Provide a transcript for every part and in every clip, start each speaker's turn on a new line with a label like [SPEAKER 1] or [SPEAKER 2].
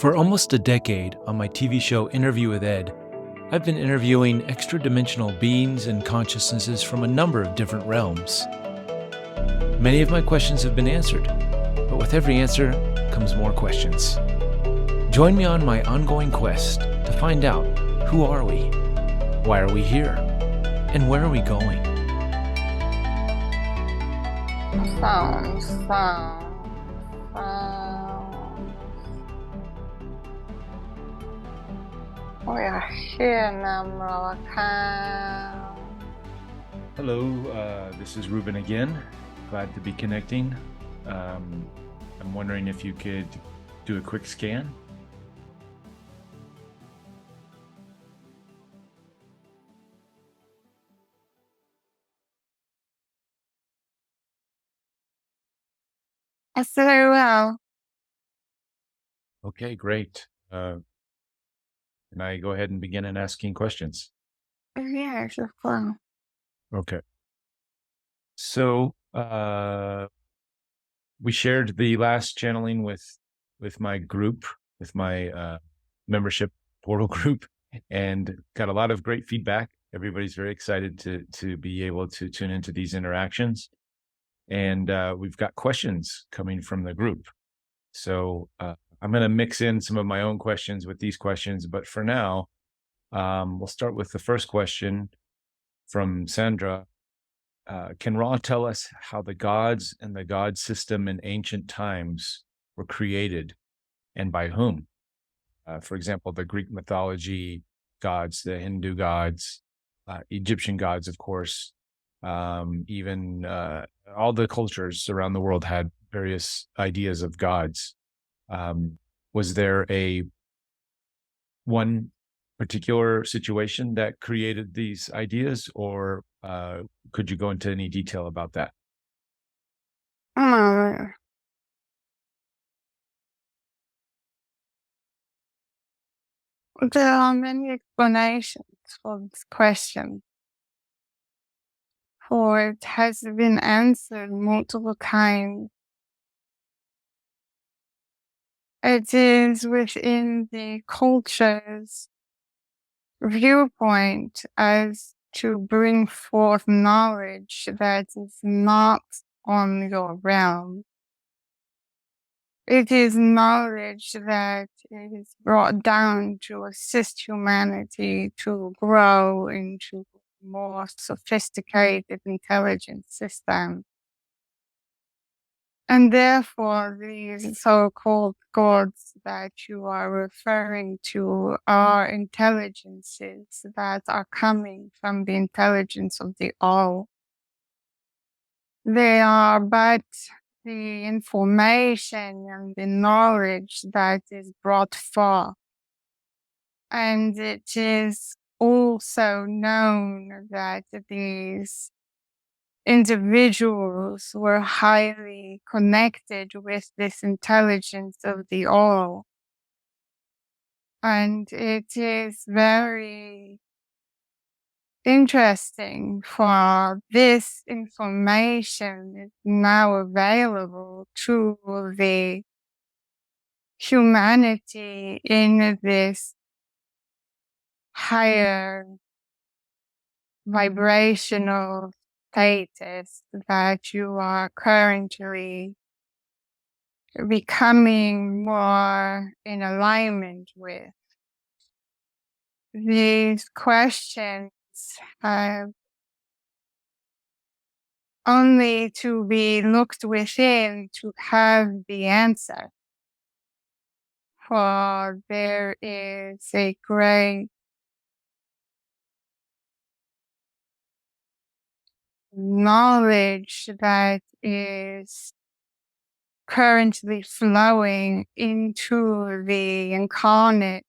[SPEAKER 1] For almost a decade on my TV show Interview with Ed, I've been interviewing extra-dimensional beings and consciousnesses from a number of different realms. Many of my questions have been answered, but with every answer comes more questions. Join me on my ongoing quest to find out, who are we? Why are we here? And where are we going?
[SPEAKER 2] Sound. We are here now,
[SPEAKER 1] Hello, this is Reuben again. Glad to be connecting. I'm wondering if you could do a quick scan.
[SPEAKER 2] That's very well.
[SPEAKER 1] Okay, great. Can I go ahead and begin and asking questions?
[SPEAKER 2] Yes, of course.
[SPEAKER 1] Okay. So we shared the last channeling with my group, with my membership portal group, and got a lot of great feedback. Everybody's very excited to be able to tune into these interactions. And we've got questions coming from the group. So I'm going to mix in some of my own questions with these questions. But for now, we'll start with the first question from Sandra. Can Ra tell us how the gods and the god system in ancient times were created and by whom? For example, the Greek mythology gods, the Hindu gods, Egyptian gods, of course, even all the cultures around the world had various ideas of gods. Was there one particular situation that created these ideas, or could you go into any detail about that?
[SPEAKER 2] There are many explanations for this question, for it has been answered multiple times. It is within the culture's viewpoint as to bring forth knowledge that is not on your realm. It is knowledge that is brought down to assist humanity to grow into a more sophisticated intelligent system. And therefore, these so-called gods that you are referring to are intelligences that are coming from the intelligence of the all. They are but the information and the knowledge that is brought forth. And it is also known that these individuals were highly connected with this intelligence of the all. And it is very interesting for this information is now available to the humanity in this higher vibrational status that you are currently becoming more in alignment with. These questions have only to be looked within to have the answer. For there is a great knowledge that is currently flowing into the incarnate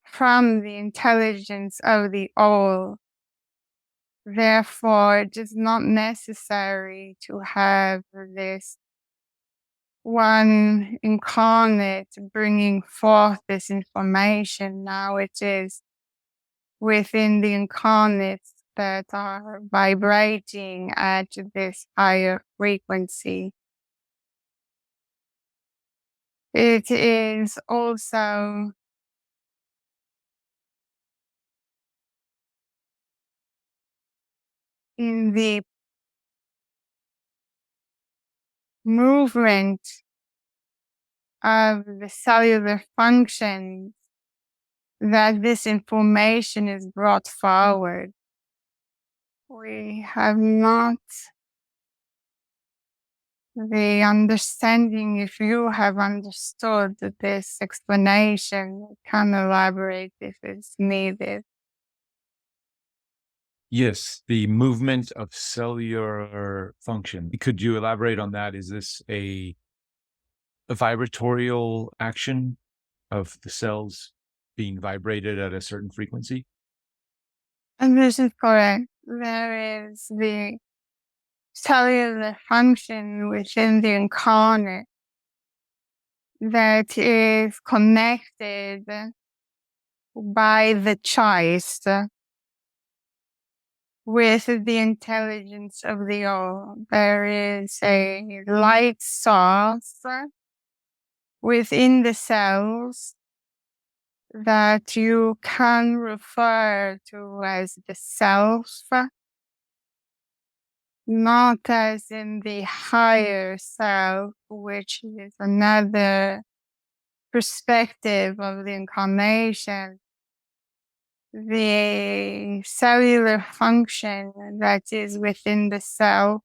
[SPEAKER 2] from the intelligence of the all. Therefore, it is not necessary to have this one incarnate bringing forth this information. Now it is within the incarnates that are vibrating at this higher frequency. It is also in the movement of the cellular functions that this information is brought forward. We have not the understanding. If you have understood this explanation, can elaborate if it's needed.
[SPEAKER 1] Yes, the movement of cellular function. Could you elaborate on that? Is this a vibratorial action of the cells being vibrated at a certain frequency?
[SPEAKER 2] And this is correct. There is the cellular function within the incarnate that is connected by the choice with the intelligence of the all. There is a light source within the cells that you can refer to as the self, not as in the higher self, which is another perspective of the incarnation. The cellular function that is within the self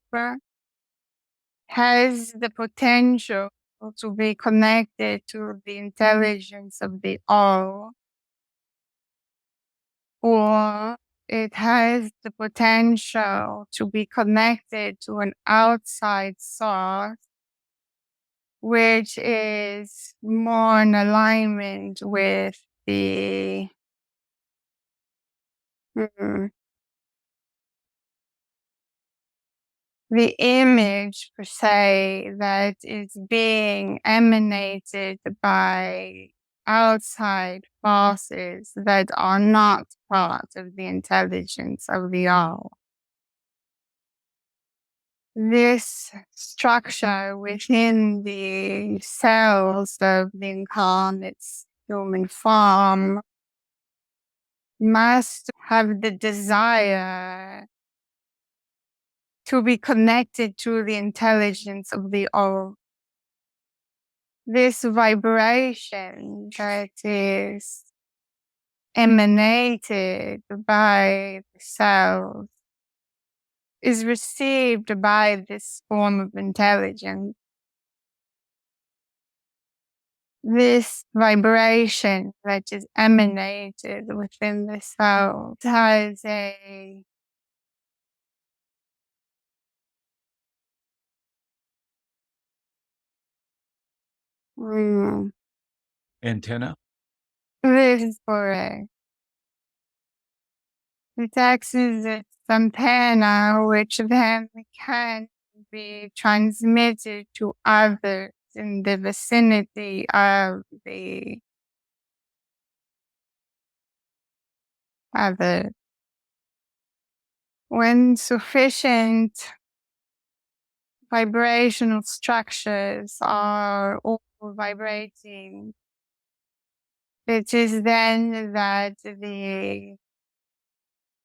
[SPEAKER 2] has the potential to be connected to the intelligence of the all, or it has the potential to be connected to an outside source, which is more in alignment with mm, the image per se that is being emanated by outside forces that are not part of the intelligence of the all. This structure within the cells of the incarnate human form must have the desire to be connected to the intelligence of the all. This vibration that is emanated by the cells is received by this form of intelligence. This vibration that is emanated within the cell has a
[SPEAKER 1] Antenna?
[SPEAKER 2] this is correct. It acts as its antenna, which then can be transmitted to others in the vicinity of the other. When sufficient vibrational structures are all vibrating, it is then that the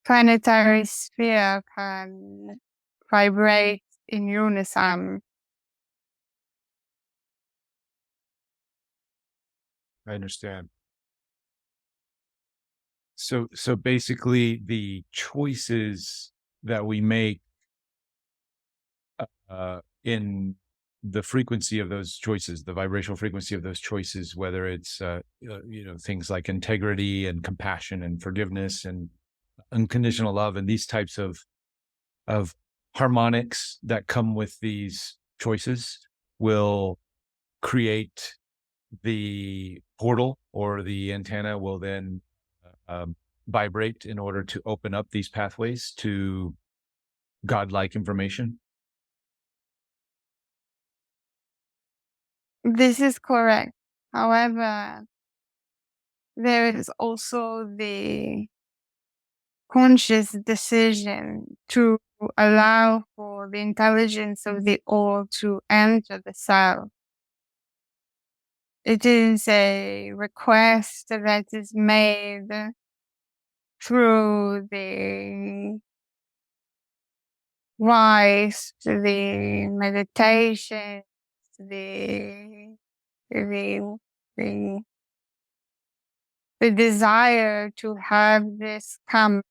[SPEAKER 2] planetary sphere can vibrate in unison.
[SPEAKER 1] I understand. So basically the choices that we make in the frequency of those choices, the vibrational frequency of those choices, whether it's things like integrity and compassion and forgiveness and unconditional love and these types of harmonics that come with these choices will create the portal, or the antenna will then vibrate in order to open up these pathways to godlike information.
[SPEAKER 2] This is correct. However, there is also the conscious decision to allow for the intelligence of the all to enter the cell. It is a request that is made through the wise, the meditation, the the the the desire to have this come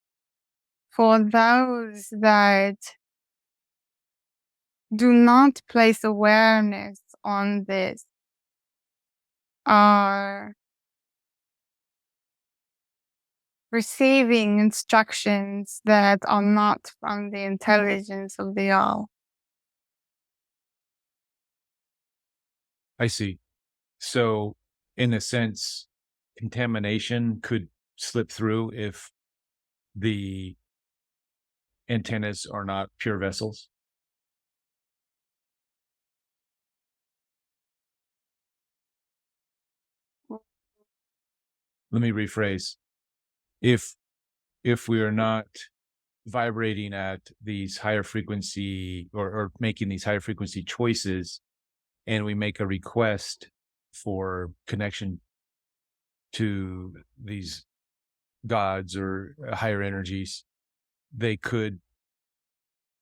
[SPEAKER 2] for those that do not place awareness on this are receiving instructions that are not from the intelligence of the all.
[SPEAKER 1] I see. So, in a sense, contamination could slip through if the antennas are not pure vessels. Let me rephrase. If we are not vibrating at these higher frequency or making these higher frequency choices, and we make a request for connection to these gods or higher energies, they could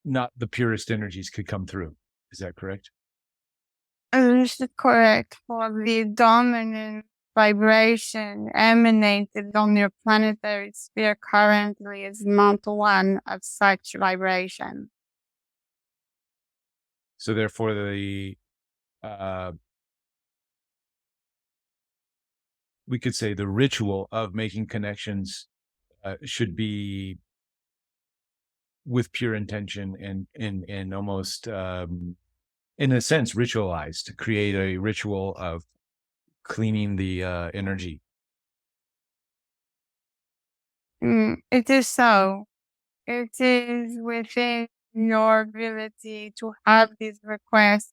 [SPEAKER 1] not, the purest energies could come through. Is that correct?
[SPEAKER 2] This is correct. For the dominant vibration emanated on your planetary sphere currently is not one of such vibration.
[SPEAKER 1] So therefore, the uh, we could say the ritual of making connections should be with pure intention and almost in a sense ritualized, to create a ritual of cleaning the energy.
[SPEAKER 2] It is so. It is within your ability to have these requests,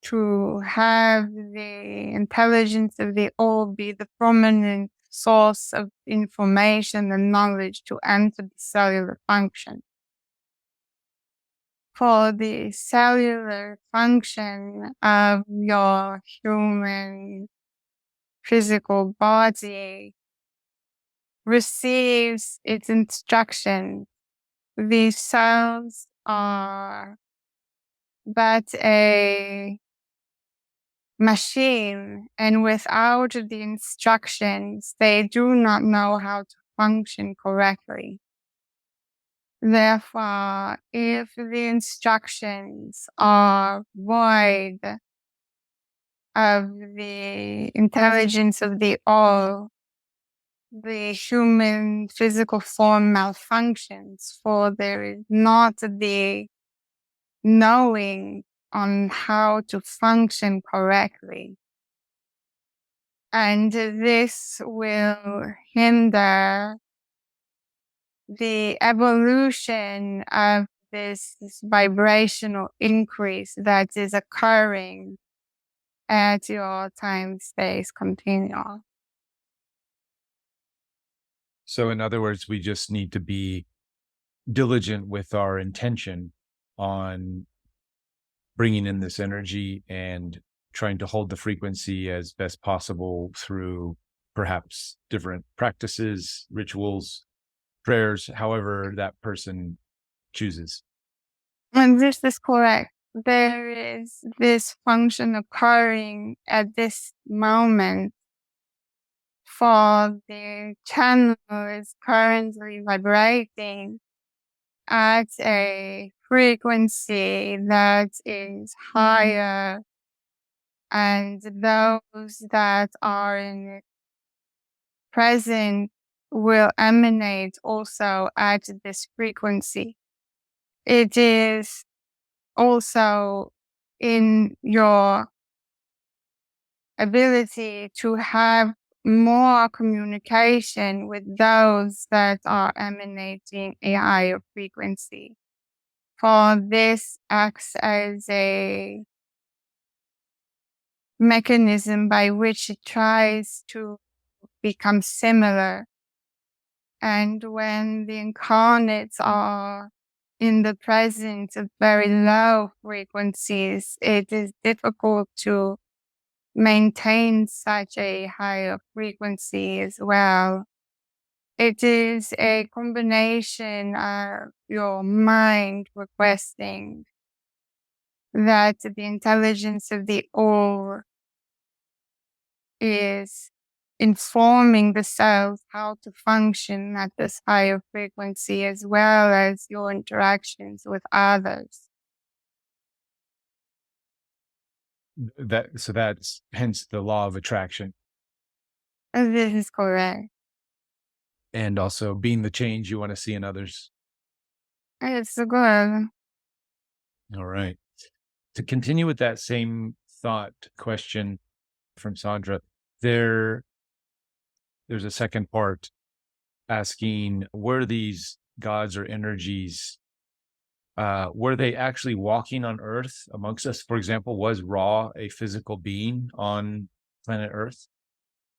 [SPEAKER 2] to have the intelligence of the all be the prominent source of information and knowledge to enter the cellular function. For the cellular function of your human physical body receives its instructions. These cells are but a machine, and without the instructions, they do not know how to function correctly. Therefore, if the instructions are void of the intelligence of the all, the human physical form malfunctions, for there is not the knowing on how to function correctly. And this will hinder the evolution of this vibrational increase that is occurring at your time space continuum.
[SPEAKER 1] So in other words, we just need to be diligent with our intention on bringing in this energy and trying to hold the frequency as best possible through perhaps different practices, rituals, prayers, however that person chooses.
[SPEAKER 2] And this is correct. There is this function occurring at this moment, for the channel is currently vibrating at a frequency that is higher, and those that are in it present will emanate also at this frequency. It is also in your ability to have more communication with those that are emanating a higher frequency. For this acts as a mechanism by which it tries to become similar. And when the incarnates are in the presence of very low frequencies, it is difficult to maintain such a higher frequency as well. It is a combination of your mind requesting that the intelligence of the all is informing the cells how to function at this higher frequency, as well as your interactions with others.
[SPEAKER 1] So that's hence the law of attraction,
[SPEAKER 2] This is correct.
[SPEAKER 1] and also being the change you want to see in others.
[SPEAKER 2] It's good.
[SPEAKER 1] All right. To continue with that same thought question from Sandra, there there's a second part asking, were these gods or energies, were they actually walking on Earth amongst us? For example, was Ra a physical being on planet Earth?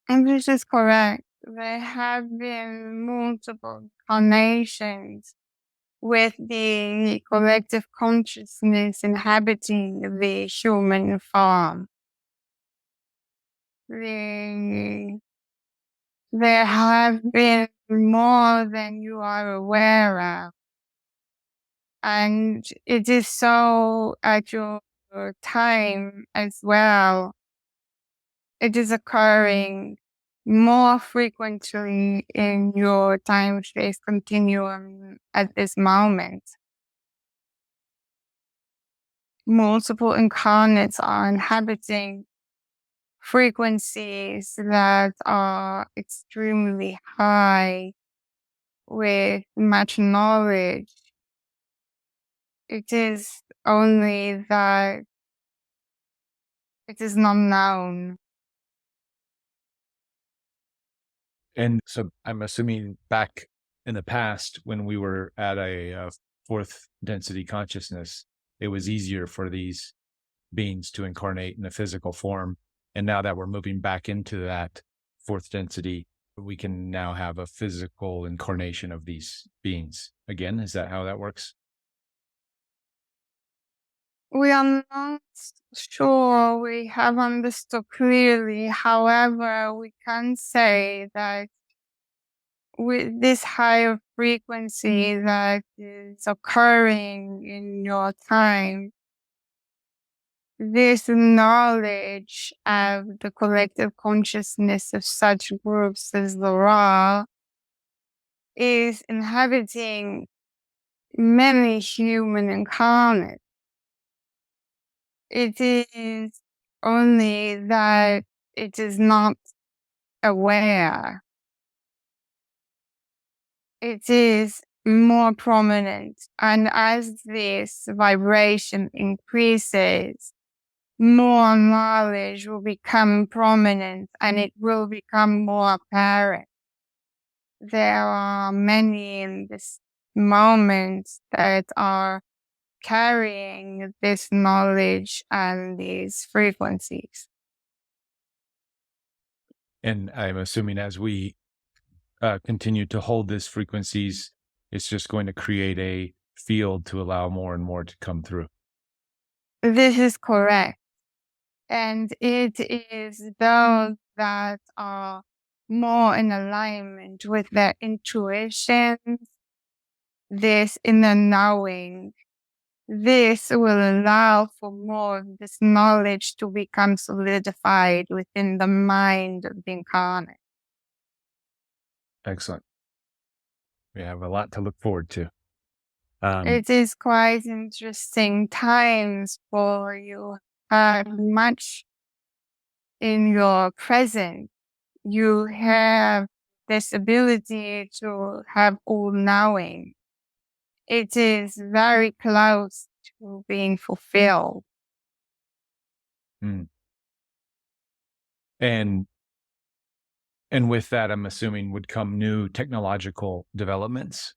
[SPEAKER 2] And this is correct. There have been multiple incarnations with the collective consciousness inhabiting the human form. The, there have been more than you are aware of. And it is so at your time as well. It is occurring more frequently in your time space continuum at this moment. Multiple incarnates are inhabiting frequencies that are extremely high with much knowledge. It is only that it is not known.
[SPEAKER 1] And so I'm assuming back in the past, when we were at a fourth density consciousness, it was easier for these beings to incarnate in a physical form. And now that we're moving back into that fourth density, we can now have a physical incarnation of these beings. Again, is that how that works?
[SPEAKER 2] We are not sure we have understood clearly. However, we can say that with this higher frequency that is occurring in your time, this knowledge of the collective consciousness of such groups as the Ra is inhabiting many human incarnates. It is only that it is not aware. It is more prominent. And as this vibration increases, more knowledge will become prominent and it will become more apparent. There are many in this moment that are carrying this knowledge and these frequencies.
[SPEAKER 1] And I'm assuming as we continue to hold these frequencies, it's just going to create a field to allow more and more to come through.
[SPEAKER 2] This is correct. And it is those that are more in alignment with their intuitions, this inner knowing. This will allow for more of this knowledge to become solidified within the mind of the incarnate.
[SPEAKER 1] Excellent. We have a lot to look forward to.
[SPEAKER 2] It is quite interesting times for you. Much in your present, you have this ability to have all knowing. It is very close to being fulfilled.
[SPEAKER 1] Mm. And with that, I'm assuming would come new technological developments.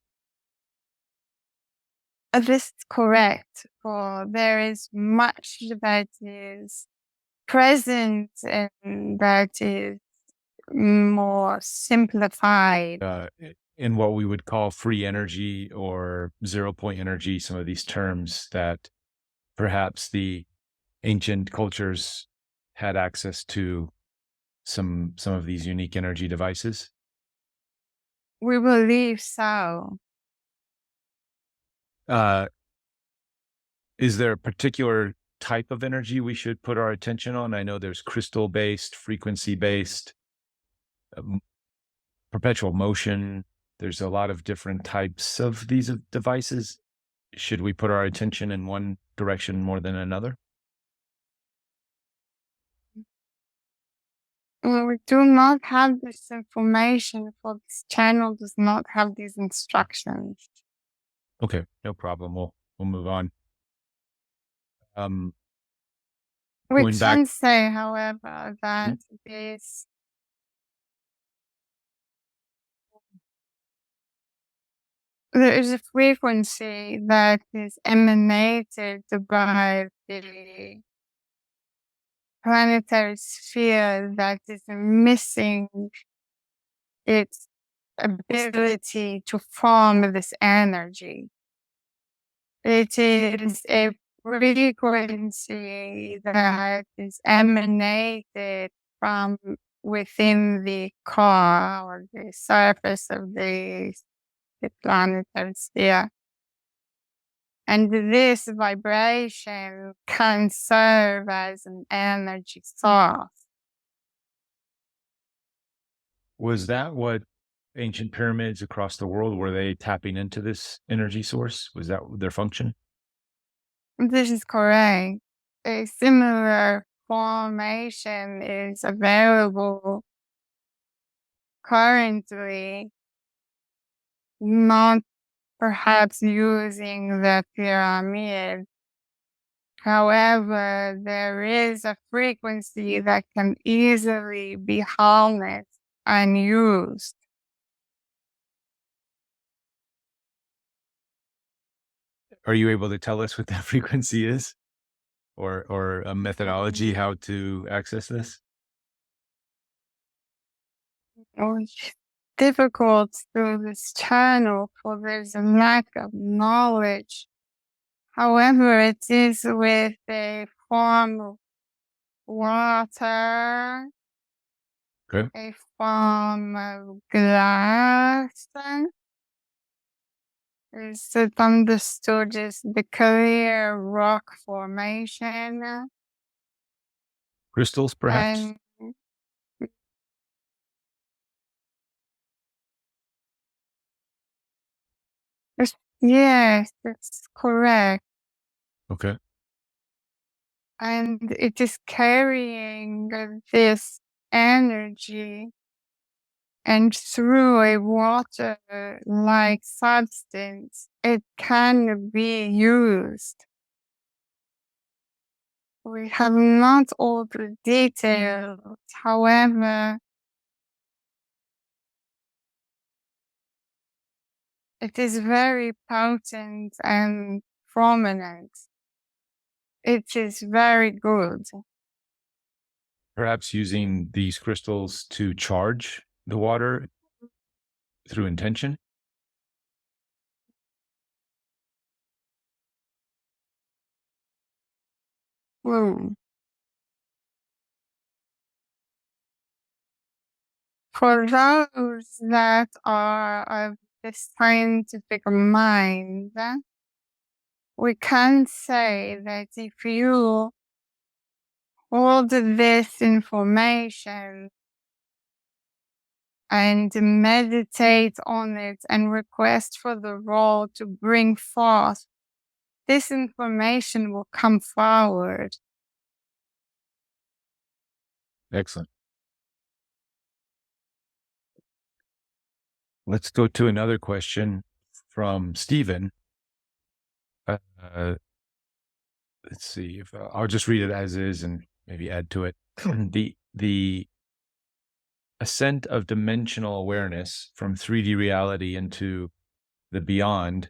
[SPEAKER 2] This is correct. For there is much that is present and that is more simplified.
[SPEAKER 1] In what we would call free energy or 0 point energy, some of these terms that perhaps the ancient cultures had access to some of these unique energy devices?
[SPEAKER 2] We believe so.
[SPEAKER 1] Uh, is there a particular type of energy we should put our attention on? I know there's crystal based, frequency based, perpetual motion. There's a lot of different types of these devices. Should we put our attention in one direction more than another?
[SPEAKER 2] Well, we do not have this information, for this channel does not have these instructions.
[SPEAKER 1] Okay, no problem. We'll move on. Um,
[SPEAKER 2] We
[SPEAKER 1] going back.
[SPEAKER 2] can say, however,
[SPEAKER 1] Mhm.
[SPEAKER 2] that this there is a frequency that is emanated by the planetary sphere that is missing its ability to form this energy. It is a frequency that is emanated from within the core or the surface of the planetary sphere. And this vibration can serve as an energy source.
[SPEAKER 1] Was that what ancient pyramids across the world, were they tapping into this energy source? Was that their function?
[SPEAKER 2] This is correct. A similar formation is available currently, not perhaps using the pyramid. However, there is a frequency that can easily be harnessed and used.
[SPEAKER 1] Are you able to tell us what that frequency is, or a methodology
[SPEAKER 2] Mm,
[SPEAKER 1] how to access this?
[SPEAKER 2] It's difficult through this channel, for there's a lack of knowledge. However, it is with a form of water,
[SPEAKER 1] Okay.
[SPEAKER 2] a form of glass. Is it understood as the clear rock formation?
[SPEAKER 1] Crystals, perhaps?
[SPEAKER 2] And yes, that's correct.
[SPEAKER 1] Okay.
[SPEAKER 2] And it is carrying this energy, and through a water like substance, it can be used. We have not all the details, however, it is very potent and prominent. It is very good.
[SPEAKER 1] Perhaps using these crystals to charge the water through intention?
[SPEAKER 2] Mm. For those that are of the scientific mind, we can say that if you hold this information and meditate on it and request for the role to bring forth, this information will come forward.
[SPEAKER 1] Excellent. Let's go to another question from Stephen. Uh, let's see if I'll just read it as is and maybe add to it. The ascent of dimensional awareness from 3D reality into the beyond.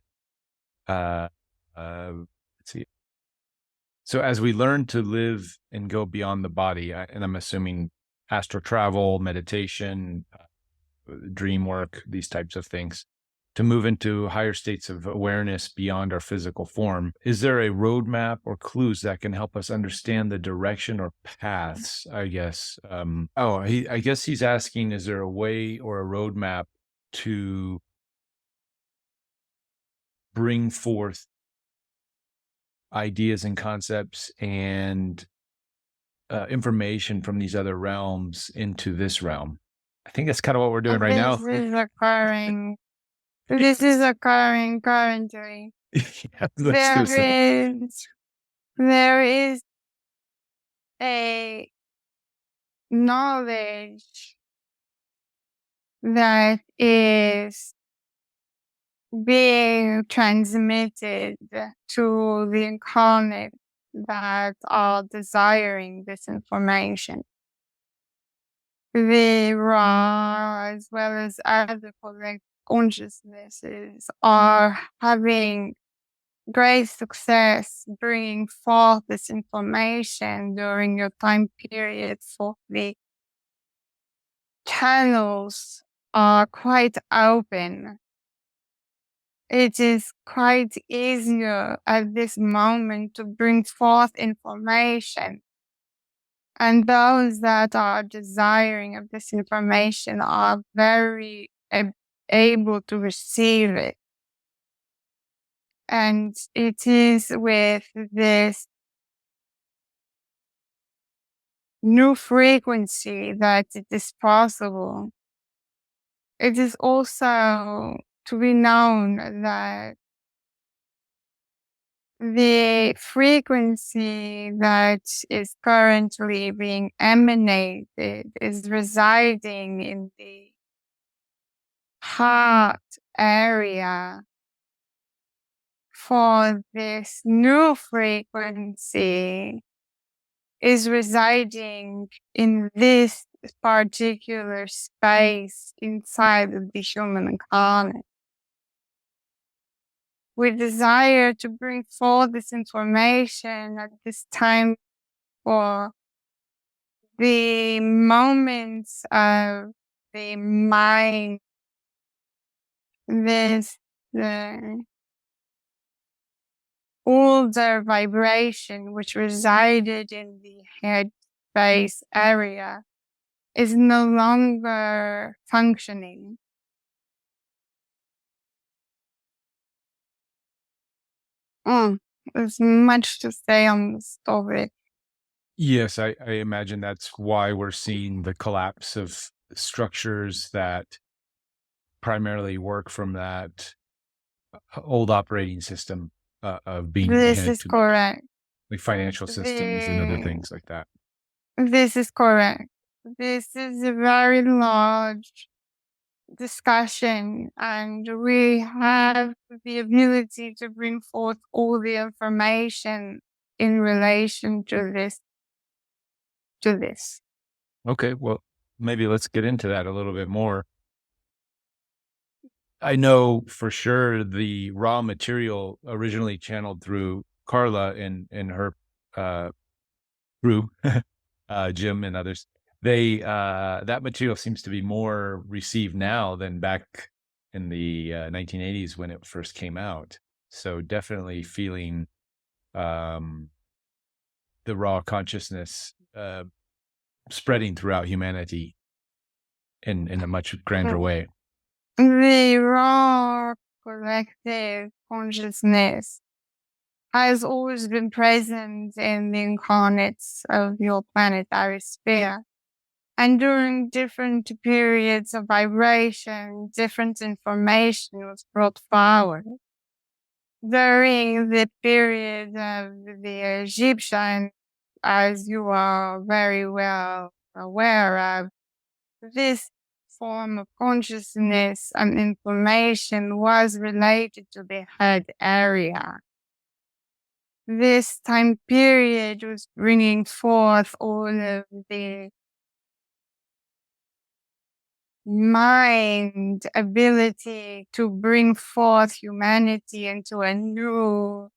[SPEAKER 1] Uh, let's see. So as we learn to live and go beyond the body, and I'm assuming astral travel, meditation, dream work, these types of things. to move into higher states of awareness beyond our physical form. Is there a roadmap or clues that can help us understand the direction or paths? I guess. I guess he's asking: is there a way or a roadmap to bring forth ideas and concepts and information from these other realms into this realm? I think that's kind of what we're doing right
[SPEAKER 2] This
[SPEAKER 1] now.
[SPEAKER 2] is occurring. This is occurring currently.
[SPEAKER 1] Yeah, let's do
[SPEAKER 2] There
[SPEAKER 1] so.
[SPEAKER 2] is there is a knowledge that is being transmitted to the incarnate that are desiring this information. The raw as well as other correct consciousnesses are having great success bringing forth this information during your time period, for the channels are quite open. It is quite easier at this moment to bring forth information, and those that are desiring of this information are very able to receive it. And it is with this new frequency that it is possible. It is also to be known that the frequency that is currently being emanated is residing in the heart area. For this new frequency is residing in this particular space inside of the human incarnate. We desire to bring forth this information at this time for the moments of the mind, this the older vibration which resided in the head space area is no longer functioning. There's much to say on this topic.
[SPEAKER 1] Yes, I imagine that's why we're seeing the collapse of structures that primarily work from that old operating system of being
[SPEAKER 2] This
[SPEAKER 1] ahead
[SPEAKER 2] is
[SPEAKER 1] to
[SPEAKER 2] correct.
[SPEAKER 1] like financial systems and other
[SPEAKER 2] The,
[SPEAKER 1] things like that.
[SPEAKER 2] this is correct. This is a very large discussion, and we have the ability to bring forth all the information in relation to this.
[SPEAKER 1] Okay, well, maybe let's get into that a little bit more. I know for sure the raw material originally channeled through Carla and her uh, crew, Jim and others. They that material seems to be more received now than back in the 1980s when it first came out. So definitely feeling um, the raw consciousness spreading throughout humanity in a much grander
[SPEAKER 2] Mm.
[SPEAKER 1] way.
[SPEAKER 2] The raw collective consciousness has always been present in the incarnates of your planetary sphere. And during different periods of vibration, different information was brought forward. During the period of the Egyptian, as you are very well aware of, this form of consciousness and information was related to the head area. This time period was bringing forth all of the mind ability to bring forth humanity into a new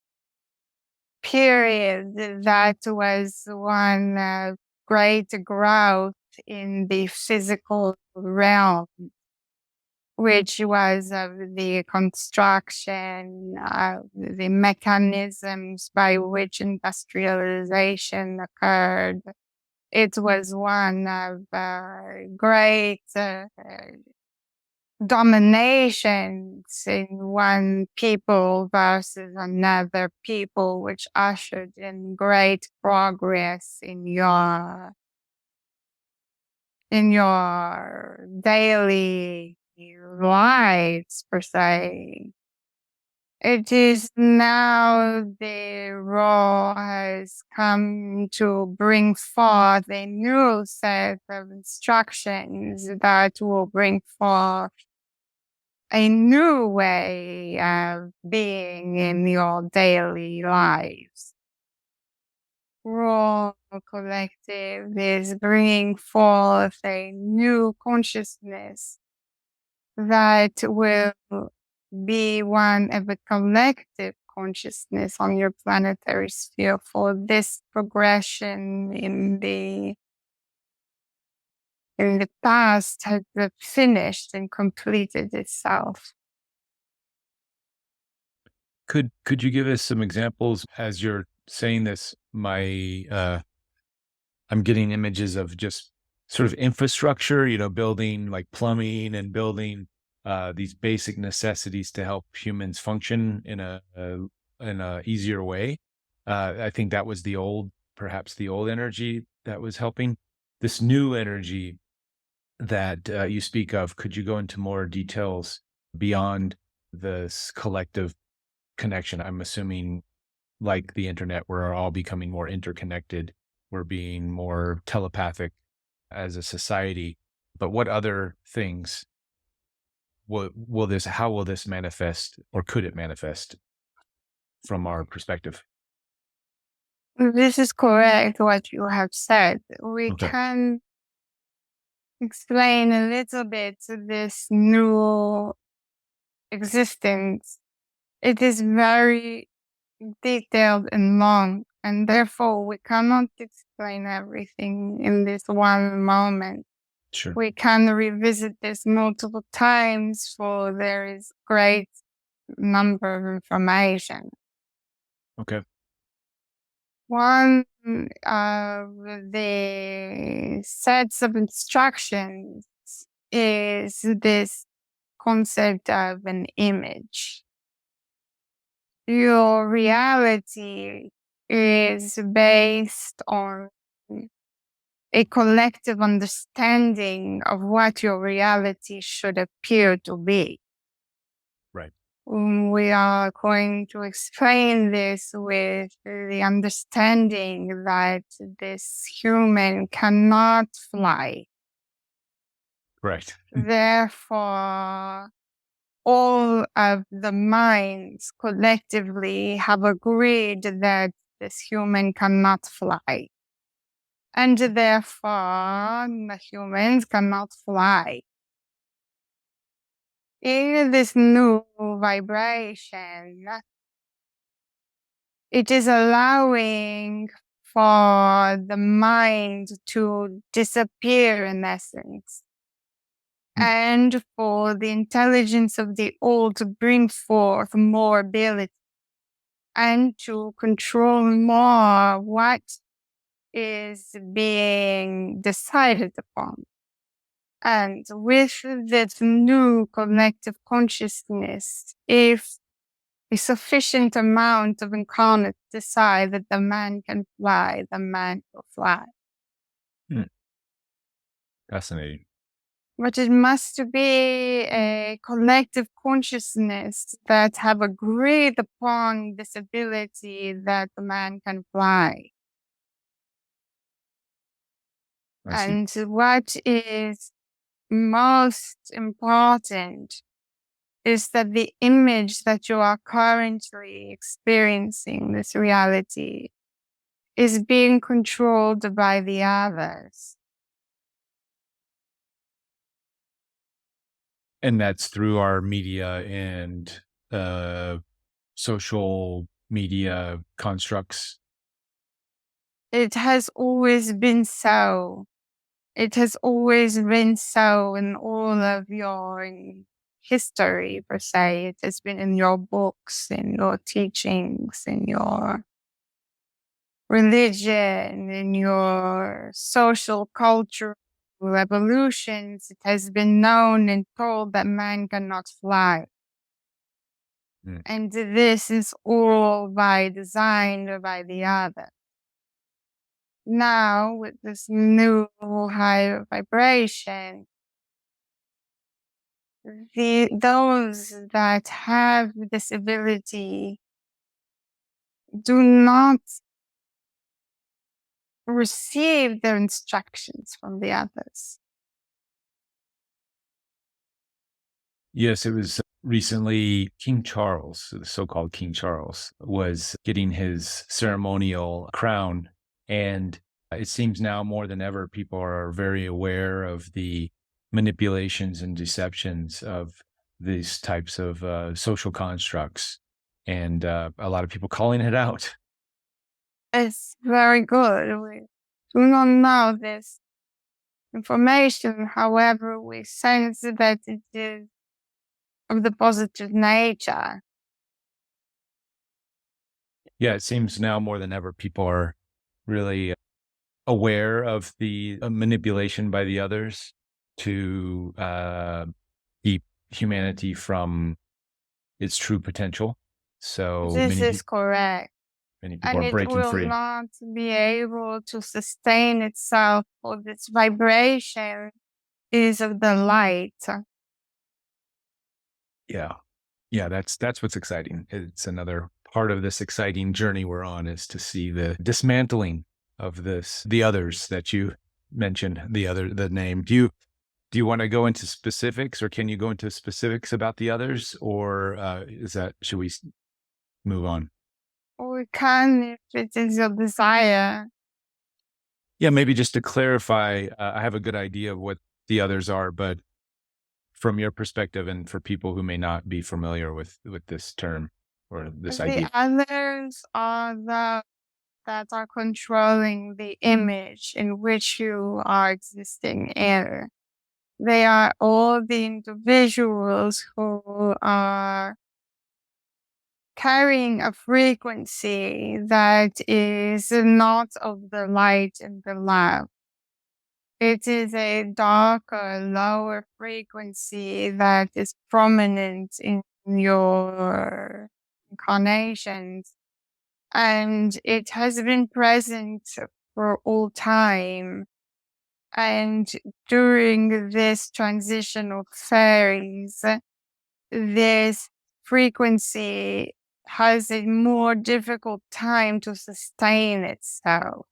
[SPEAKER 2] period that was one of great growth in the physical realm. which was of the construction of the mechanisms by which industrialization occurred. It was one of great dominations in one people versus another people, which ushered in great progress in your daily lives, per se. It is now the role has come to bring forth a new set of instructions that will bring forth a new way of being in your daily lives. Raw Collective is bringing forth a new consciousness that will be one of a collective consciousness on your planetary sphere for this progression in the past has finished and completed itself.
[SPEAKER 1] Could you give us some examples as you're saying this? I'm getting images of just sort of infrastructure, building like plumbing and building these basic necessities to help humans function in a easier way. I think that was perhaps the old energy that was helping. This new energy that you speak of, could you go into more details beyond this collective connection? I'm assuming, like the internet, we're all becoming more interconnected. We're being more telepathic as a society. But what other things how will this manifest, or could it manifest from our perspective?
[SPEAKER 2] This is correct what you have said. We
[SPEAKER 1] Okay,
[SPEAKER 2] can explain a little bit this new existence. It is very detailed and long, and therefore we cannot explain everything in this one moment.
[SPEAKER 1] sure.
[SPEAKER 2] We can revisit this multiple times, for there is great number of information.
[SPEAKER 1] Okay.
[SPEAKER 2] One of the sets of instructions is this concept of an image. Your reality is based on a collective understanding of what your reality should appear to be.
[SPEAKER 1] Right.
[SPEAKER 2] We are going to explain this with the understanding that this human cannot fly.
[SPEAKER 1] Right.
[SPEAKER 2] Therefore, all of the minds collectively have agreed that this human cannot fly. And therefore, the humans cannot fly. In this new vibration, it is allowing for the mind to disappear, in essence,
[SPEAKER 1] Mm.
[SPEAKER 2] and for the intelligence of the all to bring forth more ability and to control more what is being decided upon. And with this new collective consciousness, if a sufficient amount of incarnates decide that the man can fly, the man will fly.
[SPEAKER 1] Mm. Fascinating.
[SPEAKER 2] But it must be a collective consciousness that have agreed upon this ability that the man can fly.
[SPEAKER 1] I see.
[SPEAKER 2] And what is most important is that the image that you are currently experiencing, this reality, is being controlled by the others.
[SPEAKER 1] And that's through our media and uh, social media constructs.
[SPEAKER 2] It has always been so. It has always been so in all of your history per se. It has been in your books, in your teachings, in your religion, in your social culture revolutions. It has been known and told that man cannot fly.
[SPEAKER 1] Mm.
[SPEAKER 2] And this is all by design or by the other. Now, with this new higher vibration, those that have this ability do not receive their instructions from the others.
[SPEAKER 1] Yes, it was recently King Charles, the so-called King Charles, was getting his ceremonial crown. And it seems now more than ever, people are very aware of the manipulations and deceptions of these types of social constructs. And a lot of people calling it out.
[SPEAKER 2] It's very good. We do not know this information, however, we sense that it is of the positive nature.
[SPEAKER 1] Yeah, it seems now more than ever, people are really aware of the manipulation by the others to keep humanity from its true potential. So
[SPEAKER 2] This is correct.
[SPEAKER 1] many people
[SPEAKER 2] And
[SPEAKER 1] are
[SPEAKER 2] it
[SPEAKER 1] breaking
[SPEAKER 2] will
[SPEAKER 1] free.
[SPEAKER 2] not be able to sustain itself, for its vibration is of the light.
[SPEAKER 1] Yeah. Yeah, that's what's exciting. It's another part of this exciting journey we're on, is to see the dismantling of the others that you mentioned, the name. Do you want to go into specifics, or can you go into specifics about the others, or should we move on?
[SPEAKER 2] We can, if it is your desire.
[SPEAKER 1] Yeah, maybe just to clarify, I have a good idea of what the others are, but from your perspective and for people who may not be familiar with this term or this
[SPEAKER 2] The
[SPEAKER 1] idea.
[SPEAKER 2] others are the that are controlling the image in which you are existing in. They are all the individuals who are carrying a frequency that is not of the light and the love. It is a darker, lower frequency that is prominent in your incarnations. And it has been present for all time. And during this transitional phase, this frequency has a more difficult time to sustain itself.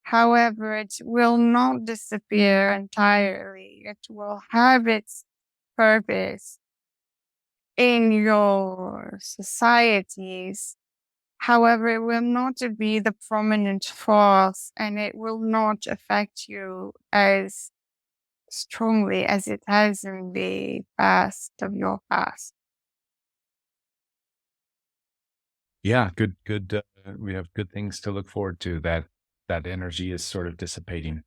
[SPEAKER 2] However, it will not disappear entirely. It will have its purpose in your societies. However, it will not be the prominent force, and it will not affect you as strongly as it has in the past of your past.
[SPEAKER 1] Yeah, good. We have good things to look forward to. That energy is sort of dissipating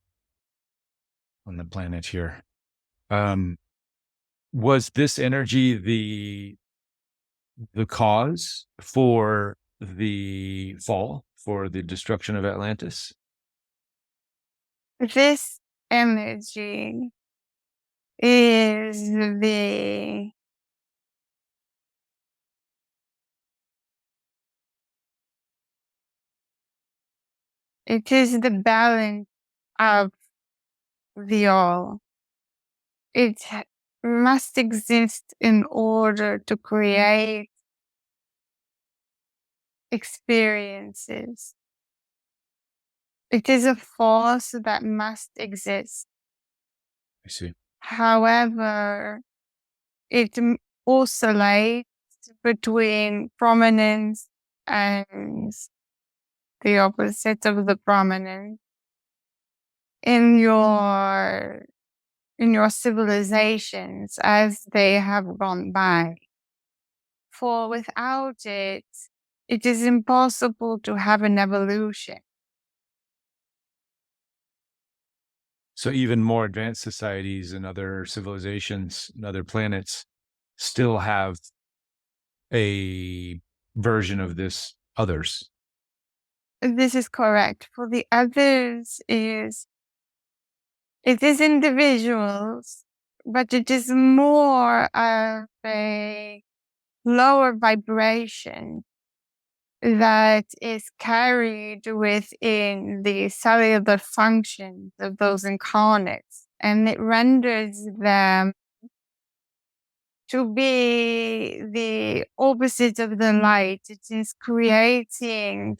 [SPEAKER 1] on the planet here. Um, was this energy the cause for the fall, for the destruction of Atlantis?
[SPEAKER 2] This energy is the balance of the all. Must exist in order to create experiences. It is a force that must exist.
[SPEAKER 1] I see.
[SPEAKER 2] However, it oscillates between prominence and the opposite of the prominence in your civilizations as they have gone by. For without it, it is impossible to have an evolution.
[SPEAKER 1] So even more advanced societies and other civilizations and other planets still have a version of this others.
[SPEAKER 2] This is correct. For the others it is individuals, but it is more of a lower vibration that is carried within the cellular functions of those incarnates, and it renders them to be the opposite of the light. It is creating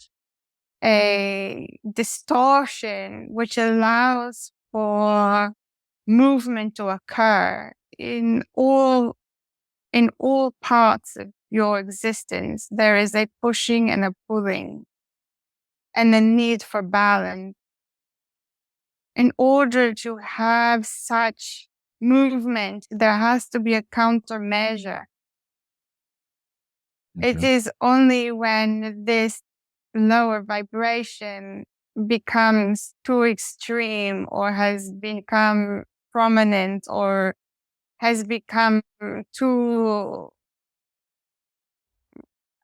[SPEAKER 2] a distortion which allows for movement to occur in all parts of your existence. There is a pushing and a pulling and a need for balance. In order to have such movement, there has to be a countermeasure. It
[SPEAKER 1] Okay.
[SPEAKER 2] is only when this lower vibration becomes too extreme or has become prominent or has become too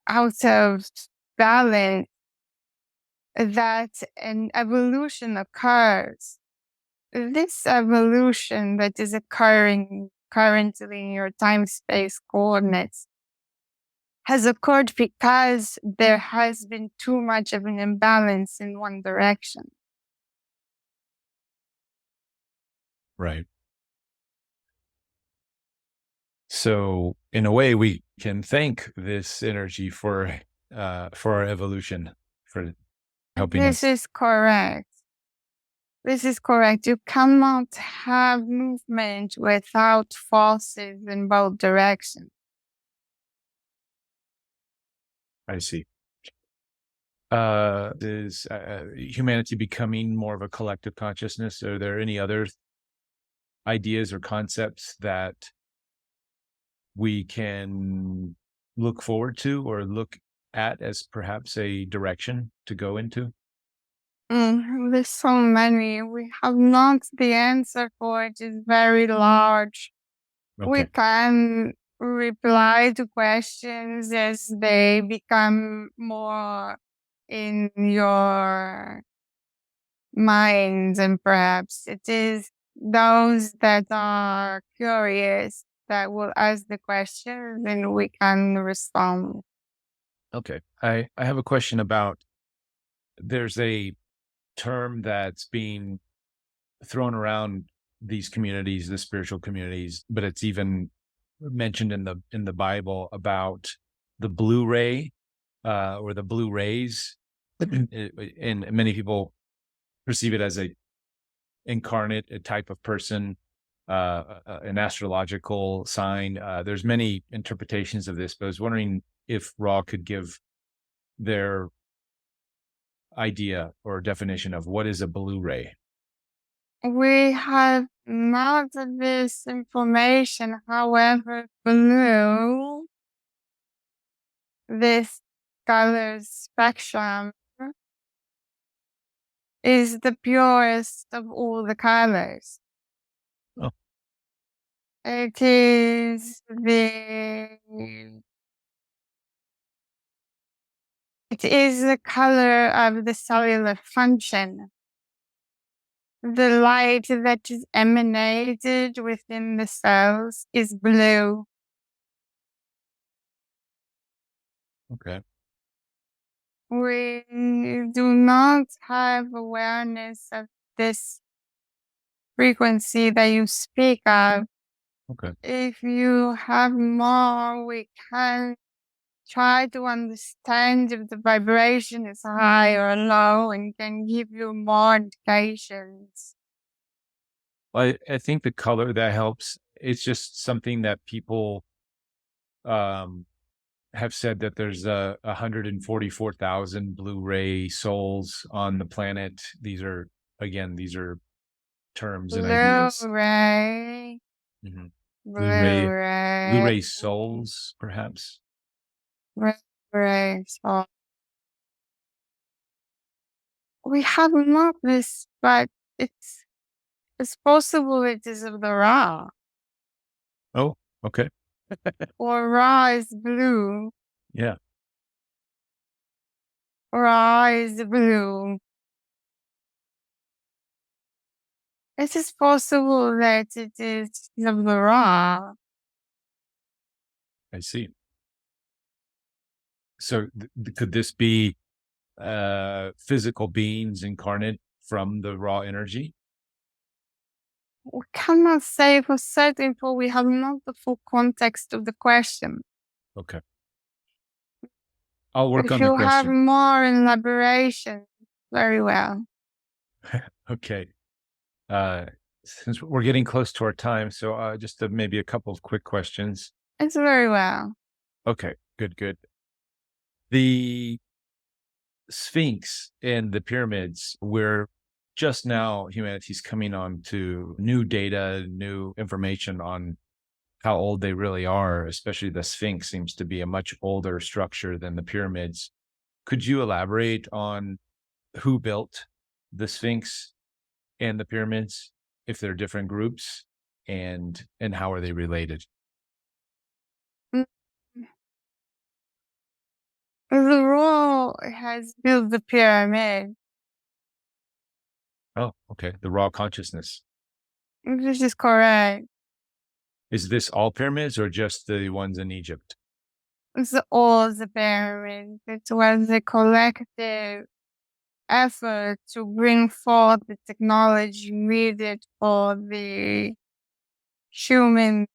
[SPEAKER 2] out of balance that an evolution occurs. This evolution that is occurring currently in your time-space coordinates has occurred because there has been too much of an imbalance in one direction.
[SPEAKER 1] Right. So in a way, we can thank this energy for our evolution, for helping
[SPEAKER 2] This
[SPEAKER 1] us.
[SPEAKER 2] is correct. This is correct. You cannot have movement without forces in both directions.
[SPEAKER 1] I see. Is humanity becoming more of a collective consciousness? Are there any other ideas or concepts that we can look forward to or look at as perhaps a direction to go into?
[SPEAKER 2] There's so many. We have not the answer for it. It's very large. We
[SPEAKER 1] Okay.
[SPEAKER 2] can reply to questions as they become more in your mind, and perhaps it is those that are curious that will ask the questions and we can respond.
[SPEAKER 1] Okay. I have a question about, there's a term that's being thrown around these communities, the spiritual communities, but it's even mentioned in the Bible about the blue ray, or the blue rays. And many people perceive it as a incarnate, a type of person, an astrological sign. There's many interpretations of this, but I was wondering if Raw could give their idea or definition of what is a blue ray.
[SPEAKER 2] We have not this information, however, blue, this color spectrum, is the purest of all the colors.
[SPEAKER 1] Oh,
[SPEAKER 2] It is the color of the cellular function. The light that is emanated within the cells is blue.
[SPEAKER 1] okay.
[SPEAKER 2] We do not have awareness of this frequency that you speak of.
[SPEAKER 1] Okay.
[SPEAKER 2] If you have more, we can try to understand if the vibration is high or low and can give you more indications.
[SPEAKER 1] Well, I think the color that helps. It's just something that people um, have said that there's 144,000 Blu-ray souls on the planet. These are terms and ideas.
[SPEAKER 2] Blu-ray,
[SPEAKER 1] Mhm. Blu-ray,
[SPEAKER 2] Blu-ray,
[SPEAKER 1] Blu-ray souls, perhaps.
[SPEAKER 2] Blu-ray. So we have not this, but it's It's possible it is of the Ra,
[SPEAKER 1] Oh, okay.
[SPEAKER 2] or Ra is blue.
[SPEAKER 1] Yeah,
[SPEAKER 2] Ra is blue. It is possible that it is of the Ra.
[SPEAKER 1] I see. So could this be physical beings incarnate from the raw energy?
[SPEAKER 2] We cannot say for certain, for we have not the full context of the question.
[SPEAKER 1] Okay. I'll work
[SPEAKER 2] If
[SPEAKER 1] on the
[SPEAKER 2] you have
[SPEAKER 1] question.
[SPEAKER 2] more elaboration, very well.
[SPEAKER 1] Okay. Since we're getting close to our time, so just maybe a couple of quick questions.
[SPEAKER 2] It's very well.
[SPEAKER 1] Okay, good, good. The Sphinx and the pyramids, we're just now humanity's coming on to new data, new information on how old they really are, especially the Sphinx seems to be a much older structure than the pyramids. Could you elaborate on who built the Sphinx and the pyramids, if they're different groups, and how are they related?
[SPEAKER 2] Mm, The rule has built the pyramid.
[SPEAKER 1] Oh, okay. The raw consciousness.
[SPEAKER 2] This is correct.
[SPEAKER 1] Is this all pyramids or just the ones in Egypt?
[SPEAKER 2] It's all the pyramid. It was a collective effort to bring forth the technology needed for the human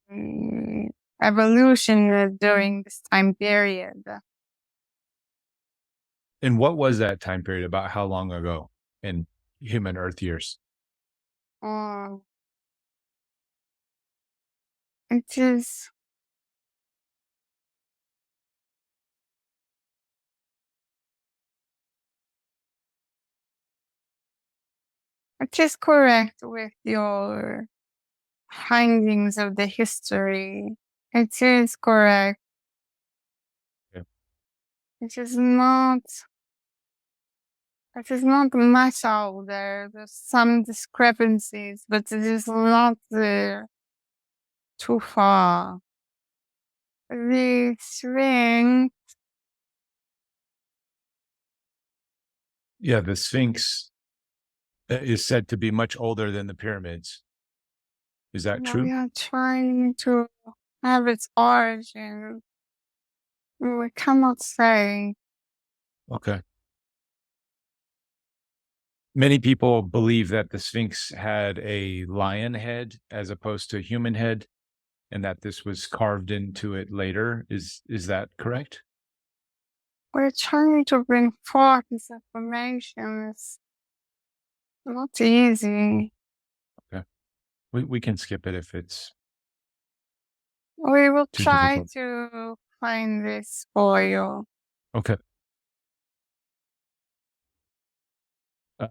[SPEAKER 2] evolution during this time period.
[SPEAKER 1] And what was that time period? About how long ago in human Earth years?
[SPEAKER 2] Uh, it is it is correct with your findings of the history. It is correct.
[SPEAKER 1] Yeah.
[SPEAKER 2] It is not it is not much older. There's some discrepancies, but it is not too far. The string,
[SPEAKER 1] Yeah, the Sphinx is said to be much older than the pyramids. Is that
[SPEAKER 2] we
[SPEAKER 1] true?
[SPEAKER 2] are trying to have its origin. We cannot say.
[SPEAKER 1] Okay. Many people believe that the Sphinx had a lion head as opposed to a human head, and that this was carved into it later. Is that correct?
[SPEAKER 2] We're trying to bring forth this information. It's not easy.
[SPEAKER 1] Okay. We can skip it if it's
[SPEAKER 2] We will
[SPEAKER 1] too
[SPEAKER 2] try
[SPEAKER 1] difficult.
[SPEAKER 2] to find this for you.
[SPEAKER 1] Okay.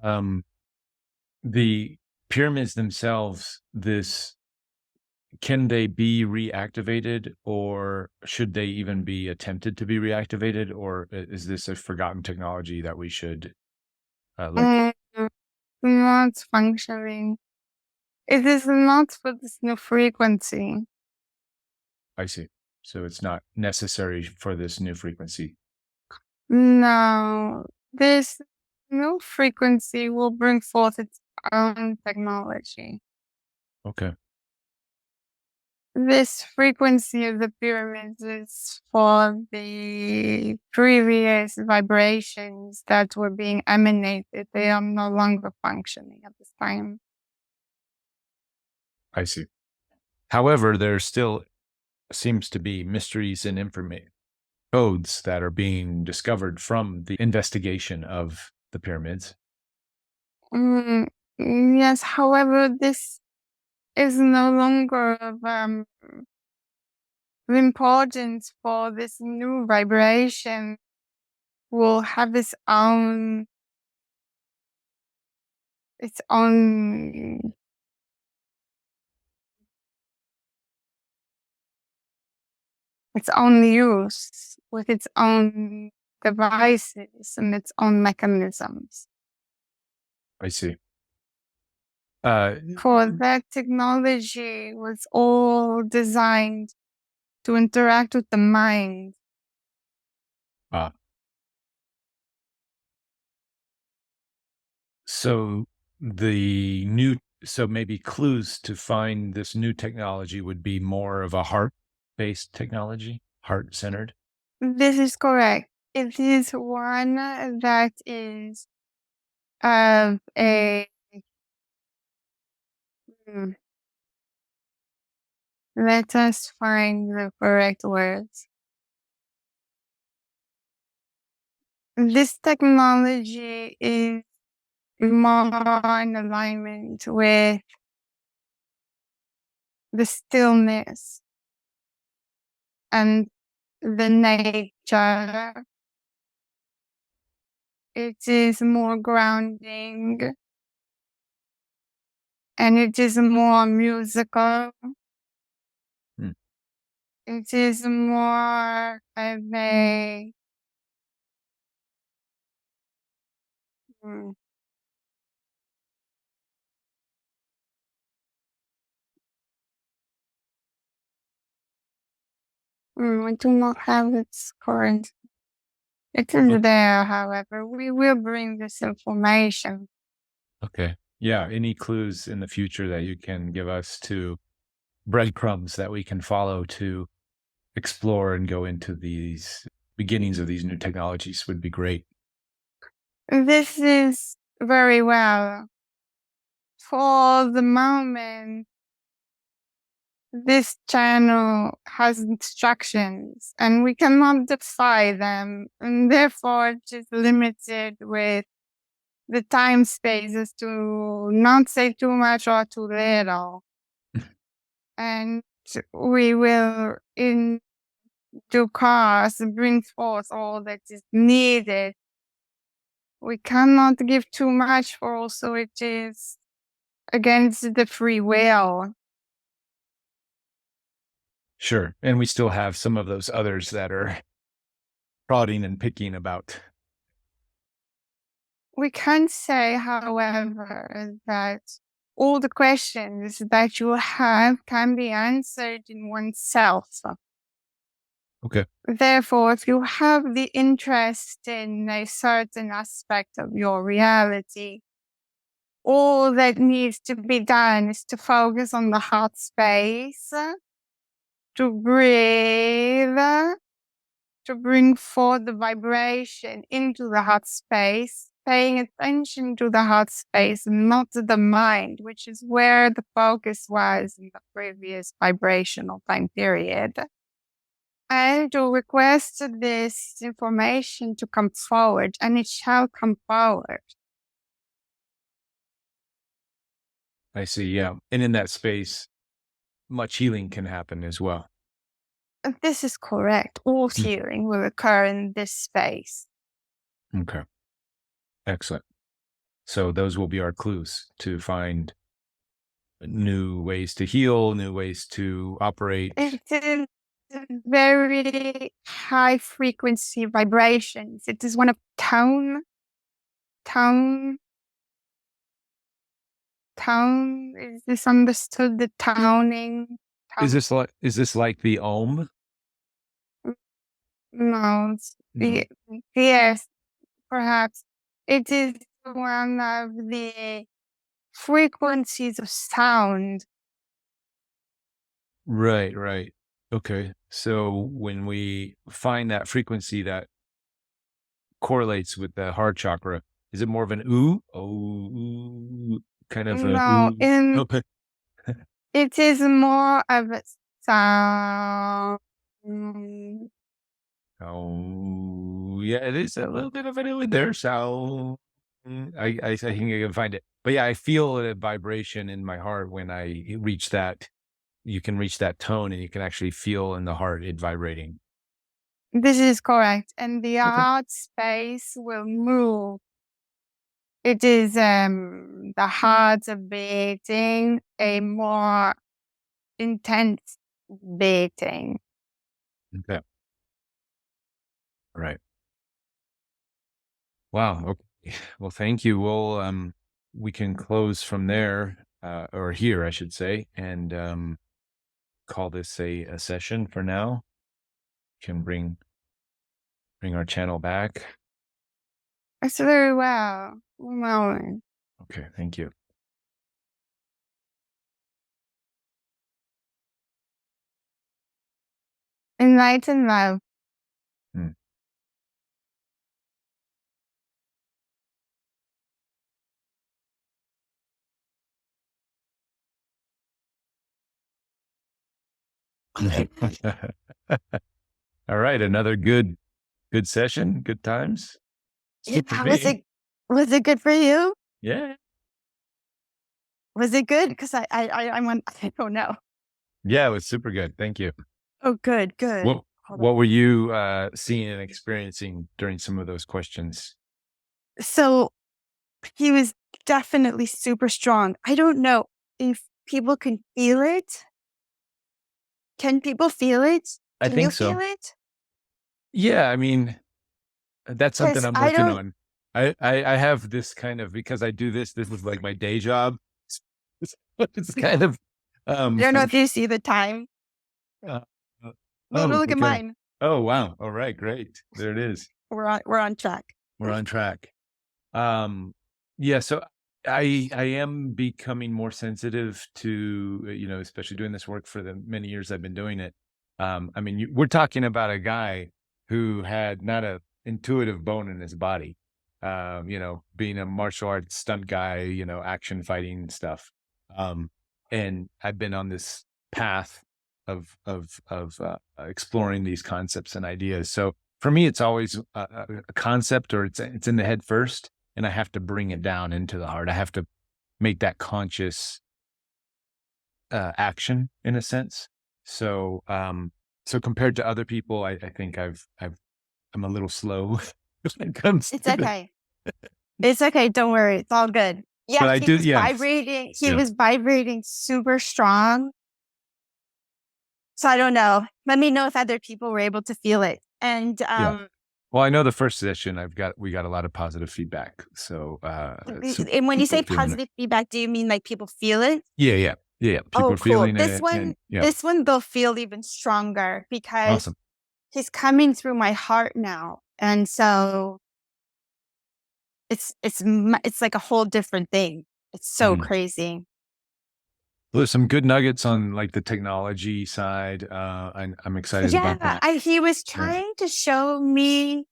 [SPEAKER 1] Um, the pyramids themselves, this can they be reactivated, or should they even be attempted to be reactivated, or is this a forgotten technology that we should let go?
[SPEAKER 2] Mm, Not functioning. It is not for this new frequency.
[SPEAKER 1] I see. So it's not necessary for this new frequency.
[SPEAKER 2] No, this new frequency will bring forth its own technology.
[SPEAKER 1] Okay.
[SPEAKER 2] This frequency of the pyramids is for the previous vibrations that were being emanated. They are no longer functioning at this time.
[SPEAKER 1] I see. However, there still seems to be mysteries and information codes that are being discovered from the investigation of the pyramids.
[SPEAKER 2] Mm, yes, however, this is no longer of importance, for this new vibration will have its own its own use with its own devices and its own mechanisms.
[SPEAKER 1] I see. Uh,
[SPEAKER 2] For that technology was all designed to interact with the mind.
[SPEAKER 1] uh, so so maybe clues to find this new technology would be more of a heart-based technology, heart-centered.
[SPEAKER 2] This is correct. It is one that is of a, hmm, let us find the correct words. This technology is more in alignment with the stillness and the nature. It is more grounding and it is more musical.
[SPEAKER 1] Hmm.
[SPEAKER 2] It is more of a, hmm, I do not have its current. It is there, however. We will bring this information.
[SPEAKER 1] Okay. Yeah. Any clues in the future that you can give us to breadcrumbs that we can follow to explore and go into these beginnings of these new technologies would be great.
[SPEAKER 2] This is very well. For the moment, this channel has instructions and we cannot defy them, and therefore it is limited with the time spaces to not say too much or too little. And we will, in due course, bring forth all that is needed. We cannot give too much, for also it is against the free will.
[SPEAKER 1] Sure. And we still have some of those others that are prodding and picking about.
[SPEAKER 2] We can say, however, that all the questions that you have can be answered in oneself.
[SPEAKER 1] Okay.
[SPEAKER 2] Therefore, if you have the interest in a certain aspect of your reality, all that needs to be done is to focus on the heart space, to breathe, to bring forth the vibration into the heart space, paying attention to the heart space, not to the mind, which is where the focus was in the previous vibrational time period. And to request this information to come forward, and it shall come forward.
[SPEAKER 1] I see. Yeah. And in that space, much healing can happen as well.
[SPEAKER 2] This is correct. All
[SPEAKER 1] Mm.
[SPEAKER 2] healing will occur in this space.
[SPEAKER 1] Okay. Excellent. So those will be our clues to find new ways to heal, new ways to operate.
[SPEAKER 2] It is very high frequency vibrations. It is one of tone, tone. Is this understood? The toning, tone.
[SPEAKER 1] Is this like the Om?
[SPEAKER 2] No,
[SPEAKER 1] No.
[SPEAKER 2] yes, perhaps. It is one of the frequencies of sound.
[SPEAKER 1] Right, right. Okay. So when we find that frequency that correlates with the heart chakra, is it more of an ooh, oh, ooh, kind of a
[SPEAKER 2] No,
[SPEAKER 1] ooh? Okay.
[SPEAKER 2] it is more of a sound. Mm,
[SPEAKER 1] Oh, yeah, it is a little bit of an ooh in there. So I think I can find it. But yeah, I feel a vibration in my heart when I reach that. You can reach that tone and you can actually feel in the heart it vibrating.
[SPEAKER 2] This is correct. And the
[SPEAKER 1] Okay.
[SPEAKER 2] heart space will move. It is the heart beating a more intense beating.
[SPEAKER 1] Okay. Right. Wow. Okay. Well, thank you. We can close from there. or here, I should say, and call this a session for now. Can bring our channel back.
[SPEAKER 2] That's very well. Well,
[SPEAKER 1] Okay, thank you.
[SPEAKER 2] enlighten love.
[SPEAKER 1] Hmm. All right, another good session, good times. Good for
[SPEAKER 2] Yeah, was
[SPEAKER 1] me.
[SPEAKER 2] it good for you?
[SPEAKER 1] Yeah.
[SPEAKER 2] Was it good? Because I'm on, I don't know.
[SPEAKER 1] Yeah, it was super good. Thank you.
[SPEAKER 2] Oh, good, good. Hold on.
[SPEAKER 1] What were you seeing and experiencing during some of those questions?
[SPEAKER 2] So he was definitely super strong. I don't know if people can feel it. Can people feel it?
[SPEAKER 1] I
[SPEAKER 2] Can you
[SPEAKER 1] think
[SPEAKER 2] feel
[SPEAKER 1] so.
[SPEAKER 2] it?
[SPEAKER 1] Yeah, I mean, that's something
[SPEAKER 2] Because
[SPEAKER 1] I'm
[SPEAKER 2] I
[SPEAKER 1] working
[SPEAKER 2] don't,
[SPEAKER 1] on. I have this kind of, because I do this. This is like my day job. It's kind of
[SPEAKER 2] I don't know if you see the time.
[SPEAKER 1] uh, oh,
[SPEAKER 2] Look at
[SPEAKER 1] okay.
[SPEAKER 2] mine.
[SPEAKER 1] Oh, wow. All right, great. There it is.
[SPEAKER 2] We're on track.
[SPEAKER 1] We're on track. Yeah, so I am becoming more sensitive to, especially doing this work for the many years I've been doing it. I mean, we're talking about a guy who had not a intuitive bone in his body. Being a martial arts stunt guy, action fighting stuff. And I've been on this path of exploring these concepts and ideas. So for me, it's always a concept, or it's in the head first, and I have to bring it down into the heart. I have to make that conscious action, in a sense. So, so compared to other people, I think I'm a little slow when it comes
[SPEAKER 2] It's
[SPEAKER 1] to the.
[SPEAKER 2] okay. It's okay. Don't worry. It's all good.
[SPEAKER 1] But
[SPEAKER 2] Yeah,
[SPEAKER 1] I
[SPEAKER 2] he
[SPEAKER 1] do,
[SPEAKER 2] was
[SPEAKER 1] yeah,
[SPEAKER 2] vibrating. He
[SPEAKER 1] yeah,
[SPEAKER 2] was vibrating super strong. So I don't know. Let me know if other people were able to feel it. And
[SPEAKER 1] yeah. Well, I know the first session we got a lot of positive feedback. So,
[SPEAKER 2] and when you
[SPEAKER 1] people
[SPEAKER 2] say
[SPEAKER 1] are feeling it.
[SPEAKER 2] positive feedback, do you mean like people feel it?
[SPEAKER 1] Yeah, yeah, yeah. People
[SPEAKER 2] Oh,
[SPEAKER 1] are
[SPEAKER 2] cool.
[SPEAKER 1] feeling it, and yeah,
[SPEAKER 2] This one they'll feel even stronger because
[SPEAKER 1] awesome.
[SPEAKER 2] he's coming through my heart now. And so it's like a whole different thing. It's so
[SPEAKER 1] Mhm.
[SPEAKER 2] crazy.
[SPEAKER 1] Well, there's some good nuggets on like the technology side. I'm excited
[SPEAKER 2] Yeah,
[SPEAKER 1] about that.
[SPEAKER 2] he was
[SPEAKER 1] Yeah,
[SPEAKER 2] trying to show me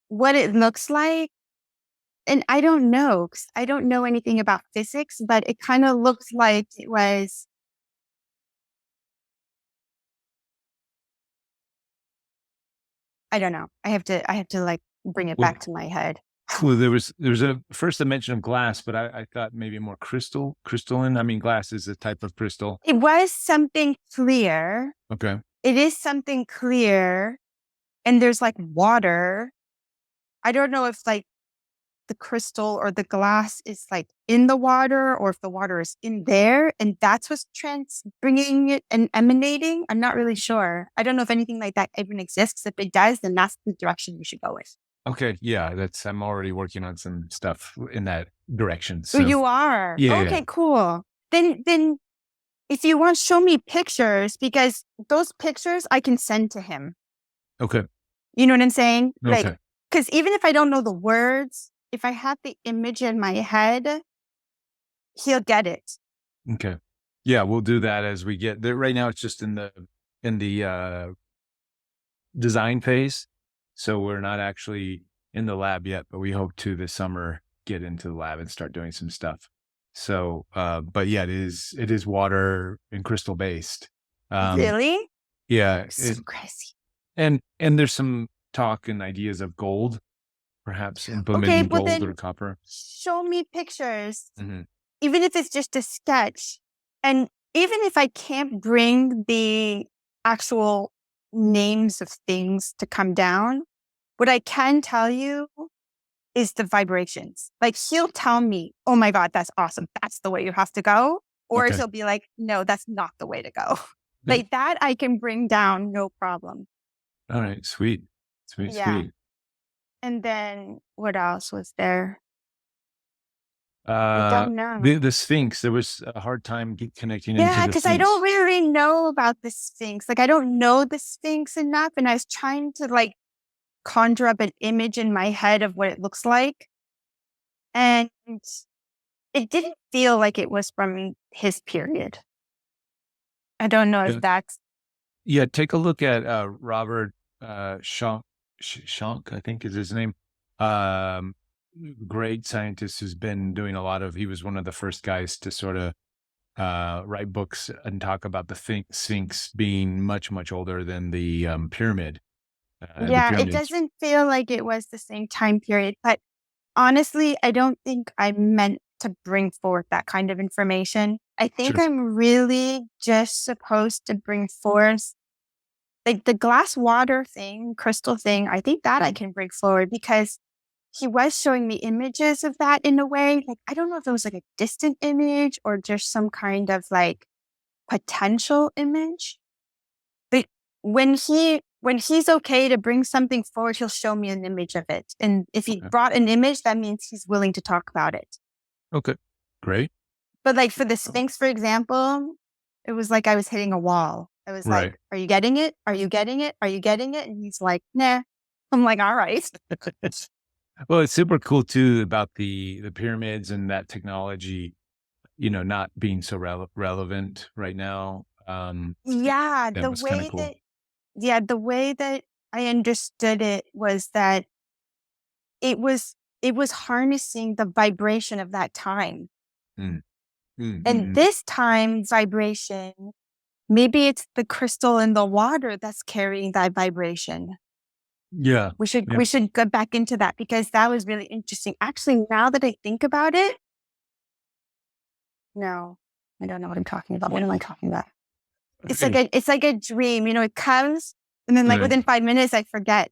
[SPEAKER 2] what it looks like. And I don't know, 'cause I don't know anything about physics, but it kind of looked like it was, I don't know. I have to like bring it
[SPEAKER 1] well,
[SPEAKER 2] back to my head.
[SPEAKER 1] well, there was a first dimension of glass, but I thought maybe more crystalline. I mean, glass is a type of crystal.
[SPEAKER 2] It was something clear.
[SPEAKER 1] Okay,
[SPEAKER 2] It is something clear, and there's like water. I don't know if like the crystal or the glass is like in the water or if the water is in there and that's what's bringing it and emanating. I'm not really sure. I don't know if anything like that even exists. If it does, then that's the direction we should go with.
[SPEAKER 1] okay, yeah. I'm already working on some stuff in that direction.
[SPEAKER 2] Oh,
[SPEAKER 1] So
[SPEAKER 2] you are?
[SPEAKER 1] yeah, yeah.
[SPEAKER 2] Okay, cool. Then if you want, show me pictures because those pictures I can send to him.
[SPEAKER 1] Okay,
[SPEAKER 2] You know what I'm saying? Like,
[SPEAKER 1] okay,
[SPEAKER 2] because even if I don't know the words, if I have the image in my head, he'll get it.
[SPEAKER 1] okay. Yeah, we'll do that as we get there. Right now, it's just in the design phase. So we're not actually in the lab yet, but we hope to this summer get into the lab and start doing some stuff. So, but yeah, it is water and crystal based. Um,
[SPEAKER 2] Really?
[SPEAKER 1] yeah,
[SPEAKER 2] So crazy.
[SPEAKER 1] and there's some talk and ideas of gold, perhaps
[SPEAKER 2] Okay,
[SPEAKER 1] implementing
[SPEAKER 2] well
[SPEAKER 1] gold or
[SPEAKER 2] then
[SPEAKER 1] copper.
[SPEAKER 2] show me pictures,
[SPEAKER 1] Hmm.
[SPEAKER 2] even if it's just a sketch. And even if I can't bring the actual names of things to come down, what I can tell you is the vibrations. Like he'll tell me, oh my God, that's awesome. That's the way you have to go. Or
[SPEAKER 1] Okay.
[SPEAKER 2] he'll be like, no, that's not the way to go.
[SPEAKER 1] Yeah.
[SPEAKER 2] Like that I can bring down, no problem.
[SPEAKER 1] All right. Sweet. Sweet.
[SPEAKER 2] Yeah.
[SPEAKER 1] Sweet.
[SPEAKER 2] And then what else was there? I
[SPEAKER 1] Uh,
[SPEAKER 2] don't know.
[SPEAKER 1] the Sphinx, there was a hard time connecting into
[SPEAKER 2] Yeah,
[SPEAKER 1] the
[SPEAKER 2] because I don't
[SPEAKER 1] Sphinx.
[SPEAKER 2] really know about the Sphinx. Like, I don't know the Sphinx enough, and I was trying to like conjure up an image in my head of what it looks like, and it didn't feel like it was from his period. I don't know if
[SPEAKER 1] Yeah.
[SPEAKER 2] that's
[SPEAKER 1] Yeah, take a look at Robert Schonk, I think is his name. Um, Great scientist who's been doing a lot of. He was one of the first guys to sort of write books and talk about the Sphinx being much much older than the pyramid. The
[SPEAKER 2] yeah, it
[SPEAKER 1] pyramids.
[SPEAKER 2] doesn't feel like it was the same time period, but honestly, I don't think I meant to bring forth that kind of information. I think
[SPEAKER 1] Sure.
[SPEAKER 2] I'm really just supposed to bring forth like the glass water thing, crystal thing. I think that I can bring forward because he was showing me images of that in a way. Like, I don't know if it was like a distant image or just some kind of like potential image. But when he's okay to bring something forward, he'll show me an image of it. And if he
[SPEAKER 1] Okay.
[SPEAKER 2] brought an image, that means he's willing to talk about it.
[SPEAKER 1] Okay. Great.
[SPEAKER 2] But like for the Sphinx, for example, it was like I was hitting a wall. I was like,
[SPEAKER 1] Right.
[SPEAKER 2] "Are you getting it? Are you getting it? Are you getting it?" And he's like, "Nah." I'm like, "All right."
[SPEAKER 1] Well, it's super cool too about the pyramids and that technology, not being so relevant right now.
[SPEAKER 2] Yeah,
[SPEAKER 1] That was kind of cool.
[SPEAKER 2] the way that I understood it was that it was it was harnessing the vibration of that time.
[SPEAKER 1] Mm, mm, mm,
[SPEAKER 2] And
[SPEAKER 1] mm.
[SPEAKER 2] this time vibration, maybe it's the crystal in the water that's carrying that vibration.
[SPEAKER 1] Yeah. Yeah.
[SPEAKER 2] We should go back into that because that was really interesting. Actually, now that I think about it, no, I don't know what I'm talking about. What am I talking about?
[SPEAKER 1] Okay.
[SPEAKER 2] It's like a dream, it comes and then like
[SPEAKER 1] Right.
[SPEAKER 2] within 5 minutes I forget.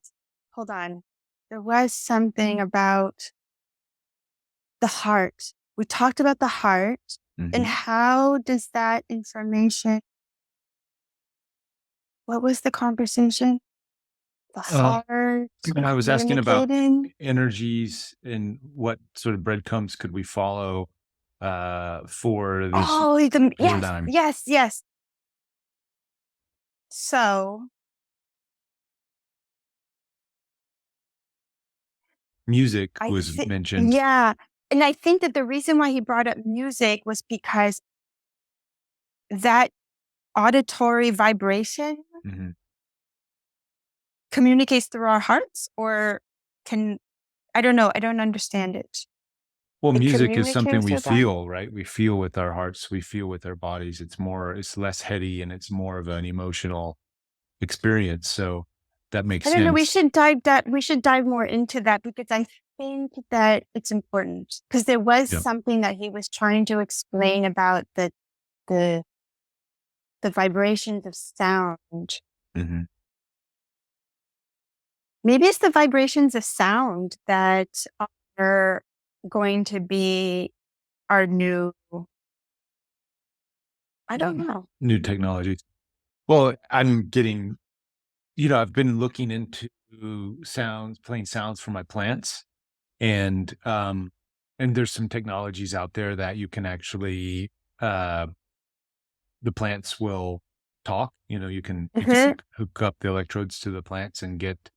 [SPEAKER 2] Hold on. There was something about the heart. We talked about the heart and
[SPEAKER 1] Mhm.
[SPEAKER 2] how does that information, what was the conversation? The
[SPEAKER 1] Uh,
[SPEAKER 2] heart
[SPEAKER 1] I was asking about
[SPEAKER 2] communicating.
[SPEAKER 1] energies and what sort of breadcrumbs could we follow for this
[SPEAKER 2] Oh, yes,
[SPEAKER 1] paradigm.
[SPEAKER 2] yes, yes. So
[SPEAKER 1] Music
[SPEAKER 2] I
[SPEAKER 1] was
[SPEAKER 2] think,
[SPEAKER 1] mentioned.
[SPEAKER 2] yeah. And I think that the reason why he brought up music was because that auditory vibration
[SPEAKER 1] Mhm.
[SPEAKER 2] communicates through our hearts or can, I don't know. I don't understand it.
[SPEAKER 1] Well,
[SPEAKER 2] It
[SPEAKER 1] music is something
[SPEAKER 2] communicates
[SPEAKER 1] we
[SPEAKER 2] with that.
[SPEAKER 1] feel, right? We feel with our hearts, we feel with our bodies. It's less heady and it's more of an emotional experience. So that makes
[SPEAKER 2] I don't know.
[SPEAKER 1] sense.
[SPEAKER 2] We should dive more into that because I think that it's important because there was
[SPEAKER 1] Yeah.
[SPEAKER 2] something that he was trying to explain about the, the vibrations of sound.
[SPEAKER 1] Hmm.
[SPEAKER 2] Maybe it's the vibrations of sound that are going to be our new, I don't know.
[SPEAKER 1] New technologies. Well, I'm getting, I've been looking into sounds, playing sounds for my plants, and there's some technologies out there that you can actually uh the plants will talk. You can
[SPEAKER 2] Mhm.
[SPEAKER 1] hook up the electrodes to the plants and get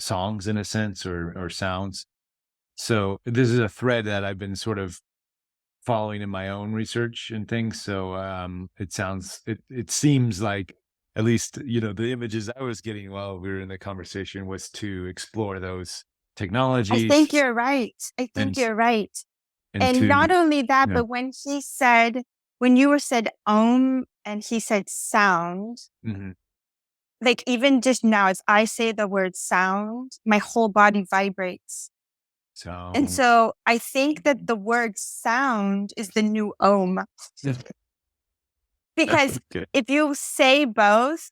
[SPEAKER 1] songs in a sense, or sounds. So this is a thread that I've been sort of following in my own research and things. So it seems like, at least, the images I was getting while we were in the conversation was to explore those
[SPEAKER 2] I think
[SPEAKER 1] technologies
[SPEAKER 2] you're right. I think
[SPEAKER 1] and
[SPEAKER 2] you're right.
[SPEAKER 1] and
[SPEAKER 2] And not
[SPEAKER 1] to
[SPEAKER 2] only that,
[SPEAKER 1] yeah.
[SPEAKER 2] but when you were said and he said sound,
[SPEAKER 1] Mhm.
[SPEAKER 2] like even just now, as I say the word sound, my whole body vibrates. And
[SPEAKER 1] So
[SPEAKER 2] so I think that the word sound is the new because
[SPEAKER 1] okay.
[SPEAKER 2] if you say both,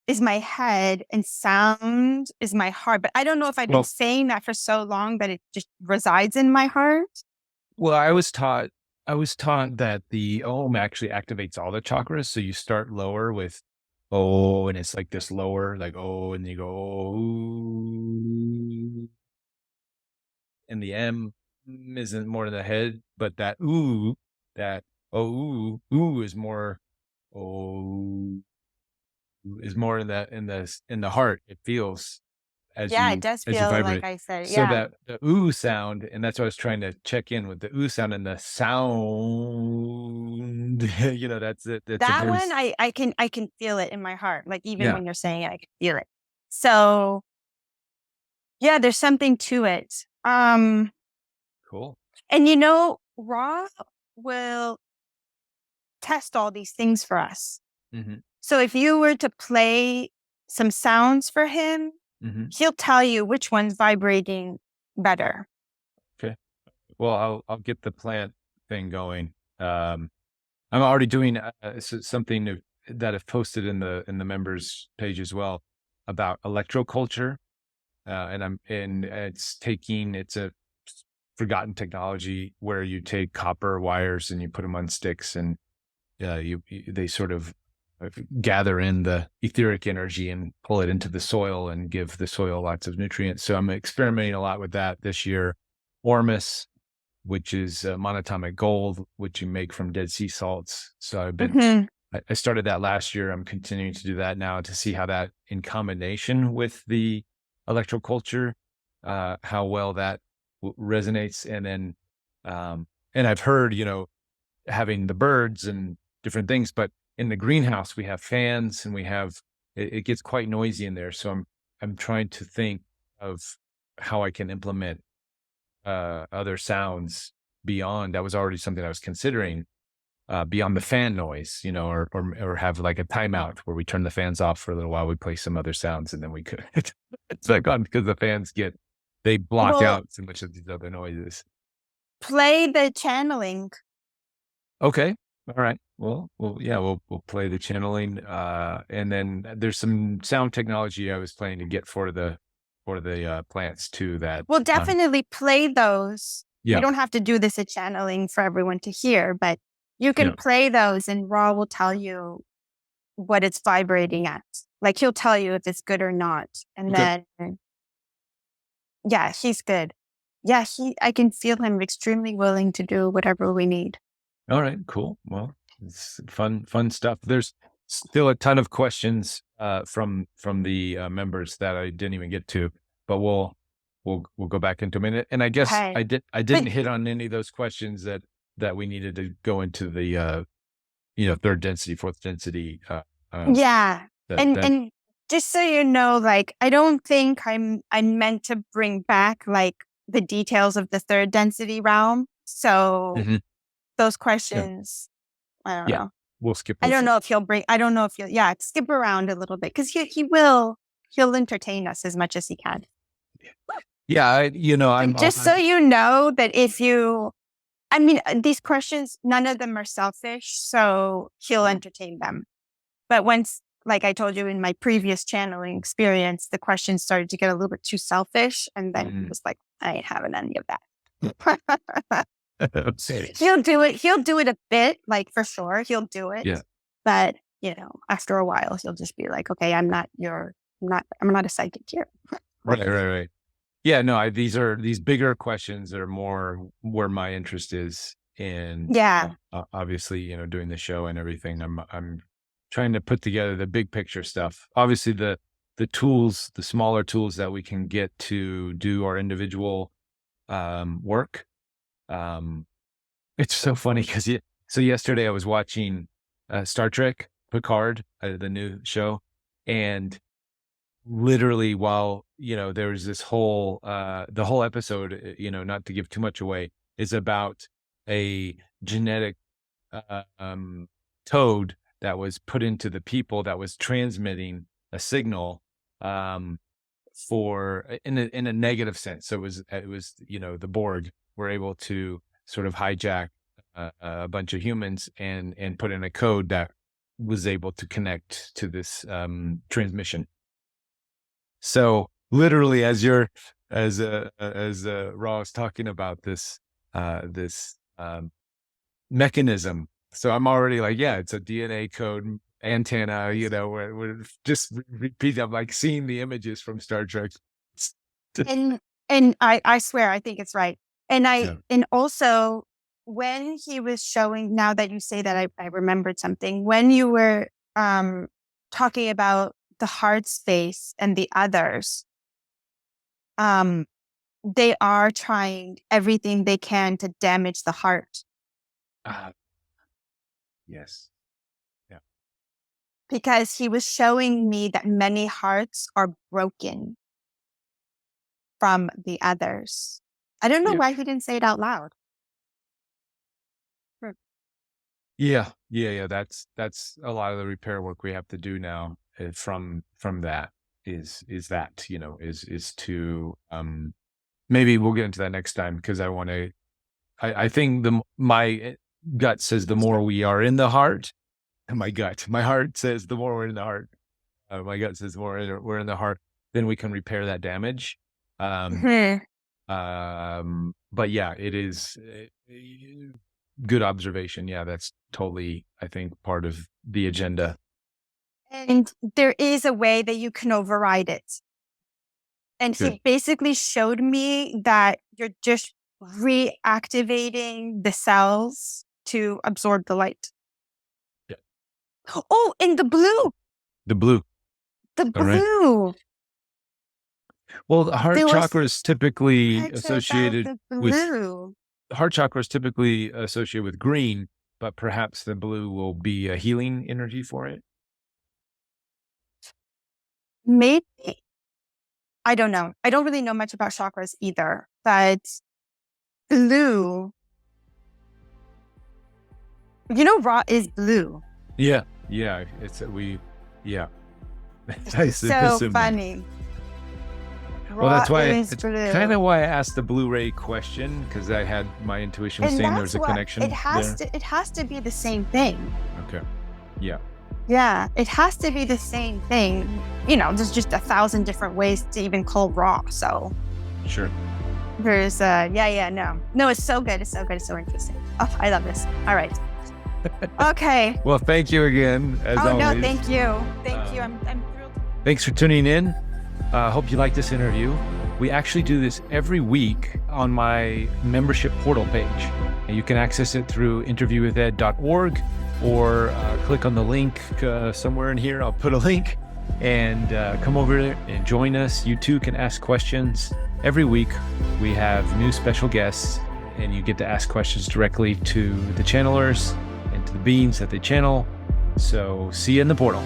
[SPEAKER 2] is my head and sound is my heart. But I don't know if I've been
[SPEAKER 1] Well,
[SPEAKER 2] saying that for so long that it just resides in my heart.
[SPEAKER 1] well, I was taught that the Om actually activates all the chakras. So you start lower with oh, and it's like this lower, like oh, and you go oh, and the M. isn't more in the head, but that ooh, that oh ooh is more oh is more in the heart. It feels
[SPEAKER 2] Yeah, it does
[SPEAKER 1] as you
[SPEAKER 2] feel like
[SPEAKER 1] vibrate.
[SPEAKER 2] I said,
[SPEAKER 1] So
[SPEAKER 2] yeah.
[SPEAKER 1] that the ooh sound, and that's what I was trying to check in with the ooh sound and the sound. That's it. That's a
[SPEAKER 2] That
[SPEAKER 1] very
[SPEAKER 2] one, I can feel it in my heart. Like even
[SPEAKER 1] yeah,
[SPEAKER 2] when you're saying it, I can feel it. So yeah, there's something to it.
[SPEAKER 1] cool.
[SPEAKER 2] And Ra will test all these things for us.
[SPEAKER 1] Hmm.
[SPEAKER 2] So if you were to play some sounds for him,
[SPEAKER 1] Hmm.
[SPEAKER 2] he'll tell you which one's vibrating better.
[SPEAKER 1] Okay. Well, I'll get the plant thing going. I'm already doing something that I've posted in the members page as well about electroculture, and it's a forgotten technology where you take copper wires and you put them on sticks, and they sort of gather in the etheric energy and pull it into the soil and give the soil lots of nutrients. So I'm experimenting a lot with that this year. Ormus, which is monatomic gold, which you make from Dead Sea salts. So
[SPEAKER 2] Hmm.
[SPEAKER 1] I started that last year. I'm continuing to do that now to see how that, in combination with the electroculture, how well that resonates. And then, and I've heard, having the birds and different things, but in the greenhouse we have fans and it gets quite noisy in there. So I'm trying to think of how I can implement other sounds beyond. That was already something I was considering, beyond the fan noise, or have like a timeout where we turn the fans off for a little while, we play some other sounds, and then we could. It's like on because the fans they block
[SPEAKER 2] Well,
[SPEAKER 1] out so much of these other noises.
[SPEAKER 2] play the channeling.
[SPEAKER 1] Okay. All right. Well, yeah, we'll play the channeling, and then there's some sound technology I was planning to get for the plants too. That
[SPEAKER 2] We'll definitely play those. We
[SPEAKER 1] yeah,
[SPEAKER 2] don't have to do this at channeling for everyone to hear, but you can
[SPEAKER 1] yeah.
[SPEAKER 2] play those and Ra will tell you what it's vibrating at. Like he'll tell you if it's good or not. And
[SPEAKER 1] Okay.
[SPEAKER 2] then, yeah, he's good. Yeah, I can feel him extremely willing to do whatever we need.
[SPEAKER 1] All right, cool. Well, it's fun stuff. There's still a ton of questions from the members that I didn't even get to, but we'll go back into a minute. And I guess
[SPEAKER 2] Okay.
[SPEAKER 1] I didn't
[SPEAKER 2] But
[SPEAKER 1] hit on any of those questions that we needed to go into the third density, fourth density.
[SPEAKER 2] yeah.
[SPEAKER 1] That
[SPEAKER 2] And just so you know, like I don't think I'm meant to bring back like the details of the third density realm. So
[SPEAKER 1] Mhm.
[SPEAKER 2] those
[SPEAKER 1] Yeah,
[SPEAKER 2] questions, I don't
[SPEAKER 1] yeah.
[SPEAKER 2] know.
[SPEAKER 1] We'll skip
[SPEAKER 2] I
[SPEAKER 1] those.
[SPEAKER 2] don't know if I don't know if yeah, skip around a little bit because he'll entertain us as much as he can.
[SPEAKER 1] Yeah,
[SPEAKER 2] Just so you know that I mean, these questions, none of them are selfish, so he'll entertain them. But once, like I told you in my previous channeling experience, the questions started to get a little bit too selfish, and then he
[SPEAKER 1] Mhm.
[SPEAKER 2] was like, I ain't having any of that.
[SPEAKER 1] Say,
[SPEAKER 2] He'll do it a bit, like for sure, he'll do it.
[SPEAKER 1] yeah.
[SPEAKER 2] But, after a while, he'll just be like, okay, I'm not a psychic here.
[SPEAKER 1] Right. Yeah, no, these bigger questions are more where my interest is, and
[SPEAKER 2] Yeah.
[SPEAKER 1] obviously, doing the show and everything. I'm trying to put together the big picture stuff. Obviously, the tools, the smaller tools that we can get to do our individual work. Um, it's so funny because so yesterday I was watching Star Trek Picard, the new show, and literally while there was this whole the whole episode, not to give too much away, is about a genetic code that was put into the people that was transmitting a signal, um for in a negative sense. So it was the Borg were able to sort of hijack a bunch of humans and put in a code that was able to connect to this transmission. So literally, as Raw was talking about this mechanism, so I'm already like, yeah, it's a DNA code antenna. We're just repeat. I'm like seeing the images from Star Trek.
[SPEAKER 2] And I swear, I think it's right.
[SPEAKER 1] Yeah.
[SPEAKER 2] And also when he was showing, now that you say that, I remembered something. When you were talking about the heart space and the others, they are trying everything they can to damage the heart.
[SPEAKER 1] Yes. Yeah.
[SPEAKER 2] Because he was showing me that many hearts are broken from the others. I don't know
[SPEAKER 1] Yeah.
[SPEAKER 2] why he didn't say it out loud.
[SPEAKER 1] Yeah. Yeah. That's a lot of the repair work we have to do now from that is that, is to, maybe we'll get into that next time because I think my gut says the more we are in the heart, and my heart says the more we're in the heart. My gut says the more we're in the heart, then we can repair that damage. Um, but yeah, it is good observation. Yeah, that's totally, I think, part of the agenda.
[SPEAKER 2] And there is a way that you can override it. And
[SPEAKER 1] Good.
[SPEAKER 2] he basically showed me that you're just reactivating the cells to absorb the light.
[SPEAKER 1] Yeah.
[SPEAKER 2] Oh, and the blue.
[SPEAKER 1] The blue.
[SPEAKER 2] The
[SPEAKER 1] All right.
[SPEAKER 2] blue.
[SPEAKER 1] Well, the heart
[SPEAKER 2] There was
[SPEAKER 1] chakra is typically
[SPEAKER 2] talks about
[SPEAKER 1] associated
[SPEAKER 2] the
[SPEAKER 1] with
[SPEAKER 2] blue.
[SPEAKER 1] heart chakra is typically associated with green, but perhaps the blue will be a healing energy for it.
[SPEAKER 2] Maybe. I don't know. I don't really know much about chakras either, but blue, Ra is blue.
[SPEAKER 1] Yeah. Yeah. Yeah.
[SPEAKER 2] It's so funny.
[SPEAKER 1] Well, that's
[SPEAKER 2] Ra
[SPEAKER 1] why
[SPEAKER 2] is
[SPEAKER 1] it's
[SPEAKER 2] blue.
[SPEAKER 1] kind of why I asked the Blu-ray question, because I had my intuition was
[SPEAKER 2] And
[SPEAKER 1] saying there's a
[SPEAKER 2] that's what
[SPEAKER 1] connection.
[SPEAKER 2] it has
[SPEAKER 1] there.
[SPEAKER 2] to. It has to be the same thing.
[SPEAKER 1] Okay. Yeah.
[SPEAKER 2] Yeah, it has to be the same thing. There's just 1,000 different ways to even call Ra. So
[SPEAKER 1] Sure.
[SPEAKER 2] there's no, it's so good. It's so good. It's so interesting. Oh, I love this. All right. Okay.
[SPEAKER 1] Well, thank you again. As
[SPEAKER 2] Oh no,
[SPEAKER 1] always.
[SPEAKER 2] thank you. Thank you. I'm thrilled.
[SPEAKER 1] Thanks for tuning in. Hope you like this interview. We actually do this every week on my membership portal page. And you can access it through interviewwithed.org or click on the link somewhere in here. I'll put a link and come over and join us. You too can ask questions. Every week we have new special guests and you get to ask questions directly to the channelers and to the beings that they channel. So see you in the portal.